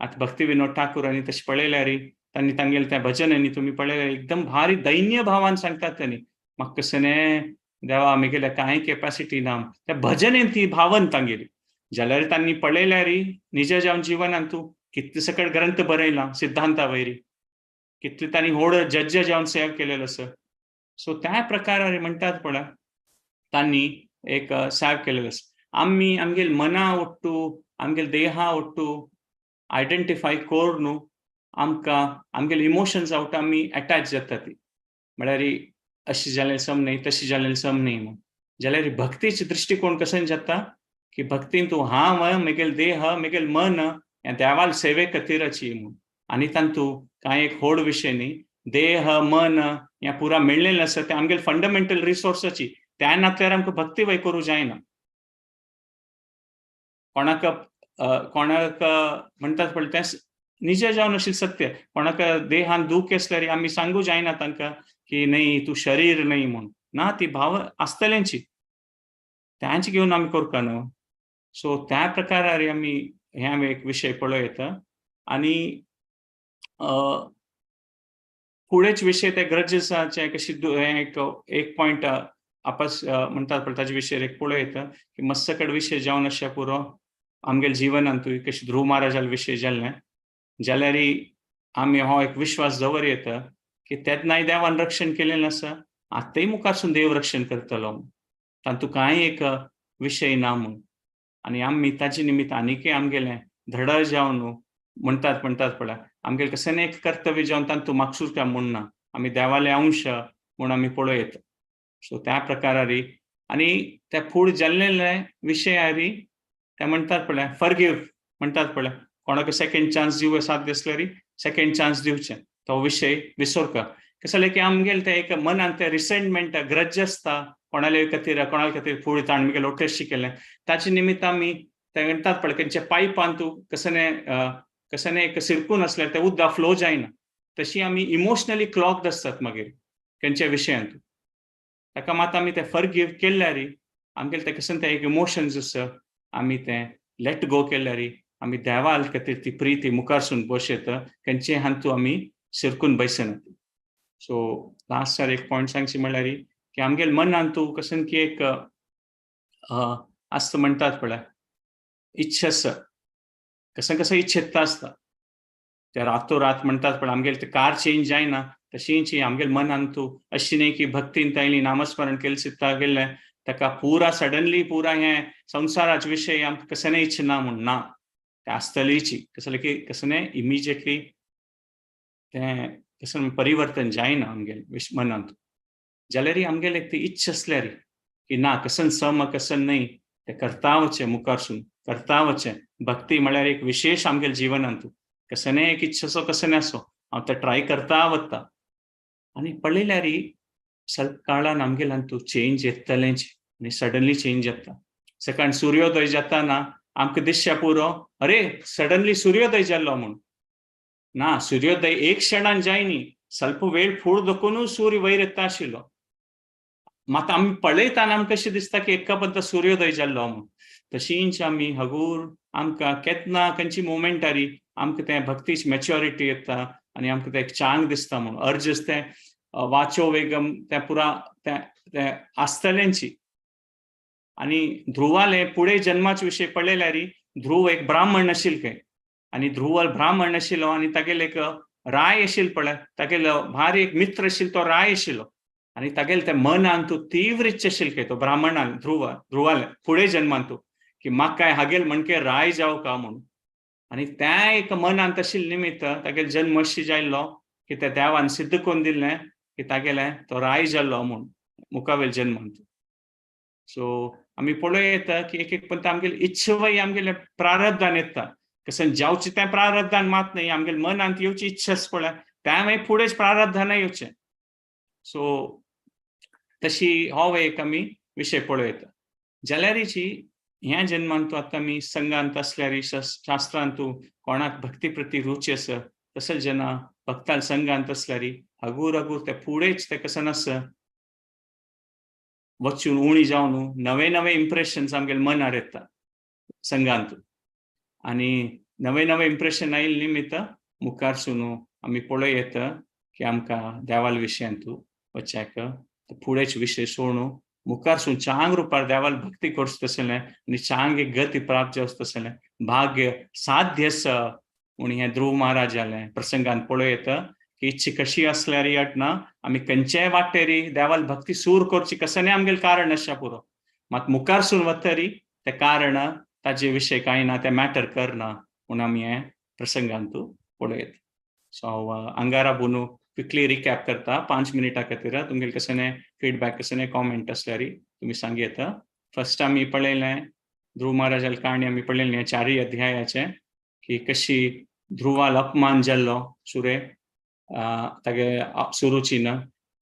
[SPEAKER 8] आतां भक्ती विनोद ठाकूर आनी तशें पळयल्यार तांणी तांगेलें तें भजन आनी तुमी पळयल्यार एकदम भारी दैन्य भावान सांगतात तांणी म्हाका कसलें देवा म्हगेले कांय कॅपॅसिटी ना त्या भजनेन ती भावन तांगेली. जाल्यार तांणी पळयल्यार निज जावन जिवनांत तूं कितले सकट ग्रंथ बरयला सिद्धांता वयरी कितले तांणी व्हड जज जावन सेव केलेलो आसा. सो त्या प्रकारान म्हणटात पळय तांणी एक सेव केलेलो आसा. आमी आमगेले मना ओट्टू आमगेले देहा ओट्टू आयडेंटिफाय करून आमकां आमगेले इमोशन्स आवट आमी अटॅच जाता ती. म्हळ्यार अशें जालें सम न्ही तशें जालें सम न्ही म्हूण. जाल्यार भक्तीचो दृश्टिकोण कसो जाता की भक्तीन तूं हांव म्हगेलो देह म्हगेलें मन हें देवाल सेवे खातीरची म्हूण. आनी तांतूं कांय एक व्हड विशय न्ही देह मन हें पुरा मेळिल्लें आसा तें आमगेले फंडमेंटल रिसोर्साची. त्या नात्यार आमकां भक्ती वय करूं जायना. कोणाक म्हणटात पळय तें निजे जावन अशी सत्य कोणाक देहान दुख असल्यार आमी सांगू जायना तांकां की नाही तू शरीर नाही म्हणून ना ती भाव आसतल्यांची त्यांची घेऊन आमी करता न्हू सो त्या प्रकारार आमी हे एक विशय पळयता आणि फुडेच विशय ते ग्रजेसाचे कशी एक पॉइंट आपस म्हणतात पण ताजे विशय एक पळयता की मस्तकड विशय जावन अशें पुरो आमगेल जिवनांतूय कशी ध्रुव महाराजाल विशय जाल्लें जाल्यार आमी हो एक विश्वास दवर येता की तेन्नाय देवान रक्षण केलेलें आसा आतांय मुखारसून देव रक्षण करतलो तातूंत कांय एक विशय ना म्हूण आनी आमी ताजे निमित्त आनीकय आमगेलें धडा जावन म्हणटात पळय आमगेलें कशें एक कर्तव्य जावन तातूंत मागसूरता म्हूण ना आमी देवाले अंश म्हूण आमी पळयता सो त्या प्रकारारी आनी ते फूड जाल्लेले विशयारी ते म्हणटात पळय फॉरगिव म्हणटात पळय कोणाक सेकंड चान्स दिवं साध्य असल्यार सेकंड चान्स दिवचें तो विशय विसरता कशें जालें की आमगेलें ते एक मनांत ते रिसेंटमेंट ग्रज आसता कोणाले खातीर फूड ताण आमगेलें लोटेशी केलें ताचे निमित्त आमी ते म्हणटात पळय खंयचे पायपान तूं कशें एक सिरकून असल्यार ते उदक फ्लो जायना तशी आमी इमोशनली क्लॉक्ड आसतात मागीर खंयच्या विशयांत ताका मात आमी ते फॉरगिव केल्यार आमगेलें ते कशें ते एक इमोशन्स आसा आमी ते लेट गो केल्यार आमी देवा खातीर ती प्रीती मुखारसून बसयता खंयचे हातू आमी सिरकून बसना सो लास्टार एक पॉयंट सांगची म्हणल्यार की आमगेल मनान तूं कशें की एक आसता म्हणटात पळय इच्छा आसा कसं इच्छिता आसता ते रातोरात म्हणटात पळय आमगेले ते कार चेंज जायना तशींच आमगेल मनान तूं अशी न्ही की भक्तीन तायली नामस्मरण केलें चित्ता गेल्लें ताका पुरा सडनली पुरा हे संवसाराचे विशय आमकां कशें इच्छा ना म्हूण ना ते आसतलीची कशें की कशें इमिजिएटली ते कशें परिवर्तन जायना आमगेले मनांत जाल्यार आमगेले ती इच्छा असल्यार की ना कसन सम कसन नाही ते करता वचें मुखारसून करता वचें भक्ती म्हळ्यार एक विशेष आमगेल्या जिवनांत कशें एक इच्छा असो कशें आसो हांव ते ट्राय करता वता आनी पळयल्यार ಸ್ವಲ್ಪ काळान आमगेलांतू चेंज येतलेंच आनी सडनली चेंज जाता सकाळ सूर्योदय जाताना आमकां दिसता पुरो अरे सडनली सूर्योदय जाल्लो म्हूण ना सूर्योदय एक क्षणान जायनी ಸ್ವಲ್ಪ वेळ फूड दोकूनूय सूर्य वयर येता आशिल्लो मात आमी पळयताना आमकां कशें दिसता की एका बद्दल सूर्योदय जाल्लो म्हूण तशींच आमी हगूर आमकां केन्ना खंयची मोमेंटारी आमकां तें भक्तीची मॅच्युरिटी येता आनी आमकां तें एक चांग दिसता म्हूण अर्जस तें वाचो वेगम तें पुरा तें आसतल्यांची आनी ध्रुवाले फुडें जन्माचे विशय पळयल्यार ध्रुव एक ब्राह्मण आशिल्लो खंय आनी ध्रुव ब्राह्मण आशिल्लो आनी तागेले एक राय आशिल्लो पळय तागेलो भारी एक मित्र आशिल्लो तो राय आशिल्लो आनी तागेले ते मनान तूं तीव्र इच्छा आशिल्ली खंय तो ब्राह्मणान ध्रुवाले फुडें जन्मान तूं की म्हाका काय हागेल म्हणके राय जावं का म्हणून आनी त्या एक मनांत आशिल्ले निमित्त तागेलो जन्म अशी जाल्लो की ते देवान सिद्ध करून दिल्लें की तागेले तो राय जाल्लो म्हूण मुखावेल जन्मांत सो आमी पळयता की एक पण आमगेली इच्छा वय आमगेले प्रारब्धान येता कशें जावचें तें प्रारब्धान मात न्ही आमगेले मनांत येवची इच्छा आसा पळय त्या मागीर फुडेंच प्रारब्धान येवचें सो तशी हो एक आमी विशय पळयता जाल्यारीची ह्या जन्मांत तूं आतां आमी संघांत असल्यार शास्त्रांत तूं कोणाक भक्ती प्रती रुची आसा तशें जेन्ना भक्ताल संघांत असल्यार हगूर ते फुडेंच ते कशें आसा वचून उणी जावन नवे नवे इम्प्रेशन्स आमगेले मनार येता संघांत आनी नवे नवे इम्प्रेशन आयिल्ले निमित्त मुखारसून आमी पळयता की आमकां देवाल विशयांत वचाक फुडेंच विशय सोडून मुखारसून चांग रुपार देवाल भक्ती करचें तसलें आनी चांग एक गती प्राप्त जावचें तसलें भाग्य साध्य आसा म्हूण हें ध्रुव महाराज जालें प्रसंगान पळयता की इच्छा कशी आसल्यार यटना आमी खंयच्याय वाटेरी देवाल भक्ती सूर करची कशें आमगेलें कारण आसा पुरो मात मुखारसून वतरी तें कारण ताजे विशय कांय ना तें मॅटर करना म्हूण आमी हें प्रसंगांत पळयता सो हांव आंगारा बुनू क्विकली रिकॅप करता 5 मिनिटां खातीर तुमगेले कशें फीडबॅक कशें कॉमेंट आसल्यार तुमी सांग येता फर्स्ट आमी पळयलें ध्रुव महाराजाल काणी आमी पळयलें हें 4 अध्यायाचें की कशी ध्रुवाल अपमान जाल्लो सुरे तागे सुरुचीन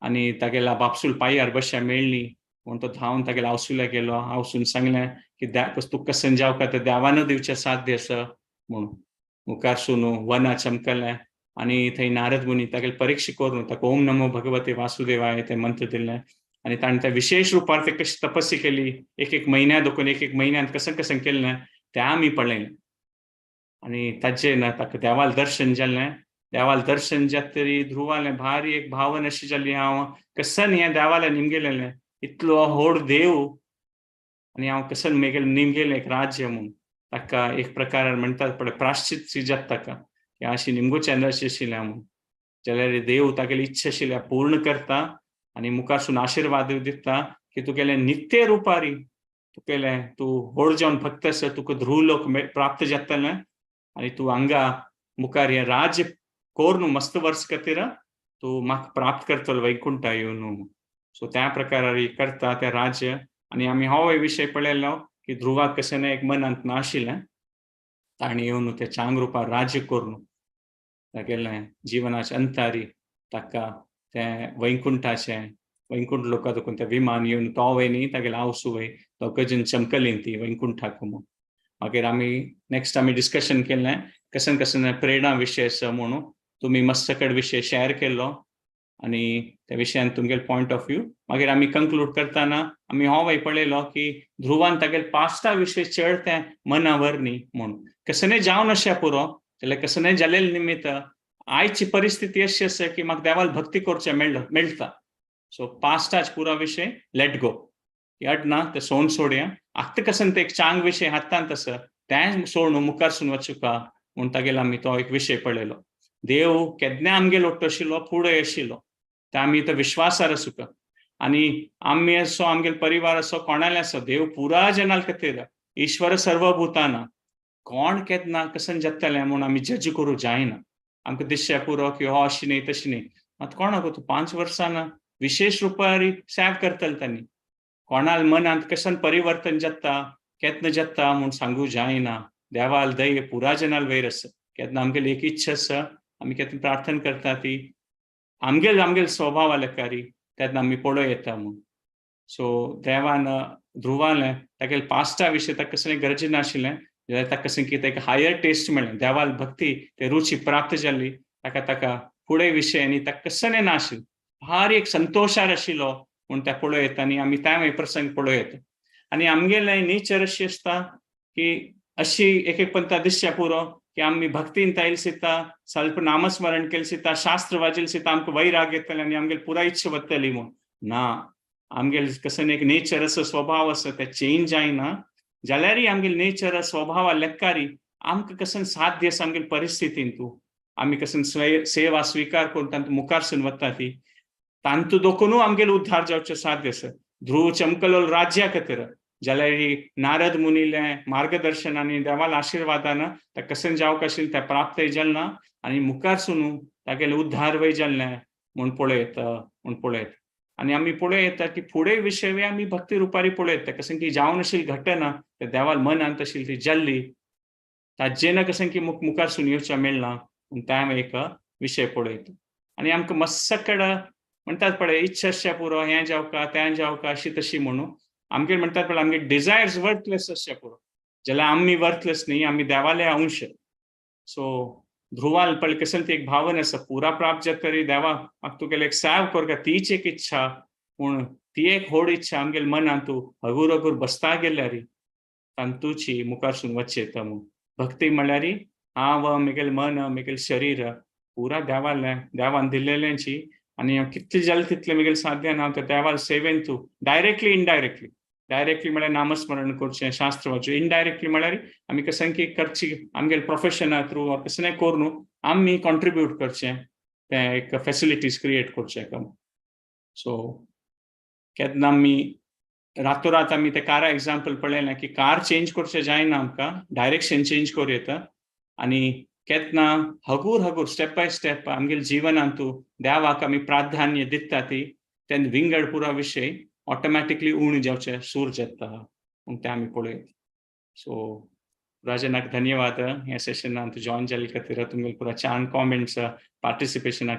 [SPEAKER 8] आनी तागेल्या बापसूल पांयार बश्या मेळ्ळी म्हूण तो धांवन तागेल्या आवसुल्या गेलो आवसून सांगलें की तूं कसन जावं ते देवान दिवचें साध्य आसा म्हणून मुखारसून वन चमकलें आनी थंय नारद मुनी तागेले परीक्षा करून ताका ओम नमो भगवते वासुदेवाय ते मंत्र दिले आनी ताणें त्या विशेष रुपार ते कशी तपस्या केली एक म्हयन्या दोकून एक म्हयन्यान कसं केलें तें आमी पळयलें आनी ताचे ताका देवाल दर्शन जालें देवाल दर्शन जातरी ध्रुवालें भारी एक भावना अशी जाली हांव कसन हें देवालें निमगेलें इतलो व्हड देव आनी हांव कसन निमगेलें एक राज्य म्हूण ताका एक प्रकार म्हणटात पळय प्राश्चित जाता ताका की अशी निमगोचें अशें आशिल्लें म्हूण जाल्यार देव तागेली इच्छा आशिल्ल्या पूर्ण करता आनी मुखारसून आशिर्वाद दिता की तुगेलें नित्य रुपारी तुगेलें तूं व्हड जावन भक्त आसा तुका ध्रुव लोक प्राप्त जातलें आनी तूं हांगा मुखार हें राज्य कोर न्हू मस्त वर्स खातीर तूं म्हाका प्राप्त करतलो वैकुंठा येवन सो त्या प्रकारान करता तें राज्य आनी आमी हो विशय पळयलो की ध्रुवाक कशें एक मनांत नाशिल्लें ताणें येवन तें चांग रुपार राज्य करून तागेलें जिवनाच्या अंतारी ताका तें वैकुंठ लोकां देखून तें विमान येवन तो वय न्ही तागेलें आवसू वय तो गजन चमकली ती वैकुंठाक म्हूण मागीर आमी नेक्स्ट आमी डिस्कशन केलें कसन प्रेरणा विशय आसा म्हणून तुमी मस्तकड विशय शेअर केल्लो आनी त्या विशयान तुमगेले पॉयंट ऑफ व्यू मागीर आमी कंक्लूड करतना आमी हो वय पळयलो की ध्रुवान तागेले पास्टा विशय चड तें मनावर न्ही म्हणून कसनय जावन अशें पुरो जाल्यार कसनय जालेले निमित्त आयची परिस्थिती अशी आसा की म्हाका देवाल भक्ती करचें मेळटा सो पास्टाच पुरा विशय लेट गो ना तें सोडून सोडया आत्ता कसन ते एक चांग विशय हातांत आसा तें सोडून मुखारसून वचुका म्हूण तागेलो आमी तो एक विशय पळयलो देव केन्ना आमगेलो ओट्टो आशिल्लो फुडें आशिल्लो ते आमी तो विश्वासार आसुका आनी आमी असो आमगेलो परिवार असो कोणाले असो देव पुरा जनाल खातीर ईश्वर सर्वभूताना कोण केन्ना कसन जातलें म्हूण आमी जज करूं जायना आमकां दिसचें पुरो की हो अशी न्ही तशी न्ही मात कोणाक तूं 5 वर्सां विशेष रुपारी सेव करतले तांणी कोणाल मनांत कसन परिवर्तन जाता केन्ना जाता म्हूण सांगूं जायना देवाल दय पुरा जनाल वयर आसा केन्ना आमगेली एक इच्छा आसा आमी केन्ना प्रार्थना करता ती आमगेल स्वभाव आलेकारी तेन्ना आमी पळोव येता म्हूण सो देवान ध्रुवालें तागेले पास्टा विशय ताका कसलें गरजे नाशिल्लें जाल्यार ताका कशें की ताका हायर टेस्ट मेळ्ळें देवाल भक्ती ते रुची प्राप्त जाली ताका फुडें विशय आनी ताका कसलें नाशिल्लें भारी एक संतोशार आशिल्लो म्हूण तें पळोव येता आनी आमी त्या प्रसंग पळोव येता आनी आमगेलें नेचर अशी आसता की अशी एक पंता दिसचें पुरो की आमी भक्तीन तायल सिता स्वल्प नामस्मरण केलें सिता शास्त्र वाजिल सिता आमकां वैराग येतलें आनी आमगेली पुराय इच्छा वतली म्हूण ना आमगेले कसन एक नेचर आसा स्वभाव आसा ते चेंज जायना जाल्यारय आमगेले नेचर स्वभाव लेक्कारी आमकां कसन साध्य आसा आमगेले परिस्थितीन तूं आमी कसन सेवा स्विकार करून तांकां मुखारसून वता ती तांतू दोखून आमगेले उद्धार जावचें साध्य आसा ध्रुव चमकलो राज्या खातीर जाल्यार नारद मुनीलें मार्गदर्शन आनी देवाल आशिर्वादान तें कसन जावंक आशिल्लें तें प्राप्त जालें ना आनी मुखारसून तागेलें उद्धार वय जाल्लें म्हूण पळोव येता आनी आमी पळोव येता की फुडें विशय आमी भक्ती रुपारी पळोव येता कसन की जावन आशिल्ली घटना ते देवाल मनांत आशिल्ली ती जाल्ली ताजेन कसन की मुखारसून येवचें मेळना म्हूण त्या एक विशय पळोव येता आनी आमकां मस्सकड म्हणटात पळय इच्छा आसच्या पुरो हें जावका तें जावका अशी तशी म्हणून आमगे म्हणटात पळय आमगे डिझायर्स वर्थलेस आसचे पुरो जाल्यार आमी वर्थलेस न्ही आमी देवाले अंश सो ध्रुवाल पळय कसन ती एक भावना आसा पुरा प्राप्त जातरी देवा म्हाका तुगेले एक सेव करता तीच एक इच्छा पूण ती एक व्हड इच्छा आमगेले मनांत तूं हगूर हगूर बसता गेल्यार तांतूची मुखारसून वचचें येता म्हूण भक्ती म्हळ्यार हांव म्हगेलें मन म्हगेलें शरीर पुरा देवान दिल्लेलेंची आनी हांव कितलें जालें तितलें म्हगेलें साध्यान हांव त्या देवाल सेवेन तूं डायरेक्टली इनडायरेक्टली म्हळ्यार नामस्मरण करचें शास्त्र वाचचें इनडायरेक्टली म्हळ्यार आमी कसन की करची आमगेले प्रोफेशना थ्रू कसलेंय करून आमी कॉन्ट्रिब्यूट करचें तें एक फॅसिलिटीज क्रिएट करचें सो केन्ना आमी रातोरात आमी ते कारा एग्जाम्पल पळयलें की कार चेंज करचें जायना आमकां डायरेक्शन चेंज करूं येता आनी केन्ना हगूर स्टेप बाय स्टेप आमगेले जिवनांत तूं देवाक आमी प्राधान्य दिता ती तेन्ना विंगड पुरा विशय ऑटोमॅटिकली उण जावचें सूर जाता म्हूण तें आमी पळोव येता सो राजनाक धन्यवाद ह्या सेशनांत जॉइन जाले खातीर तुमगेले पुरा छान कॉमेंट्स पार्टिसिपेशना खातीर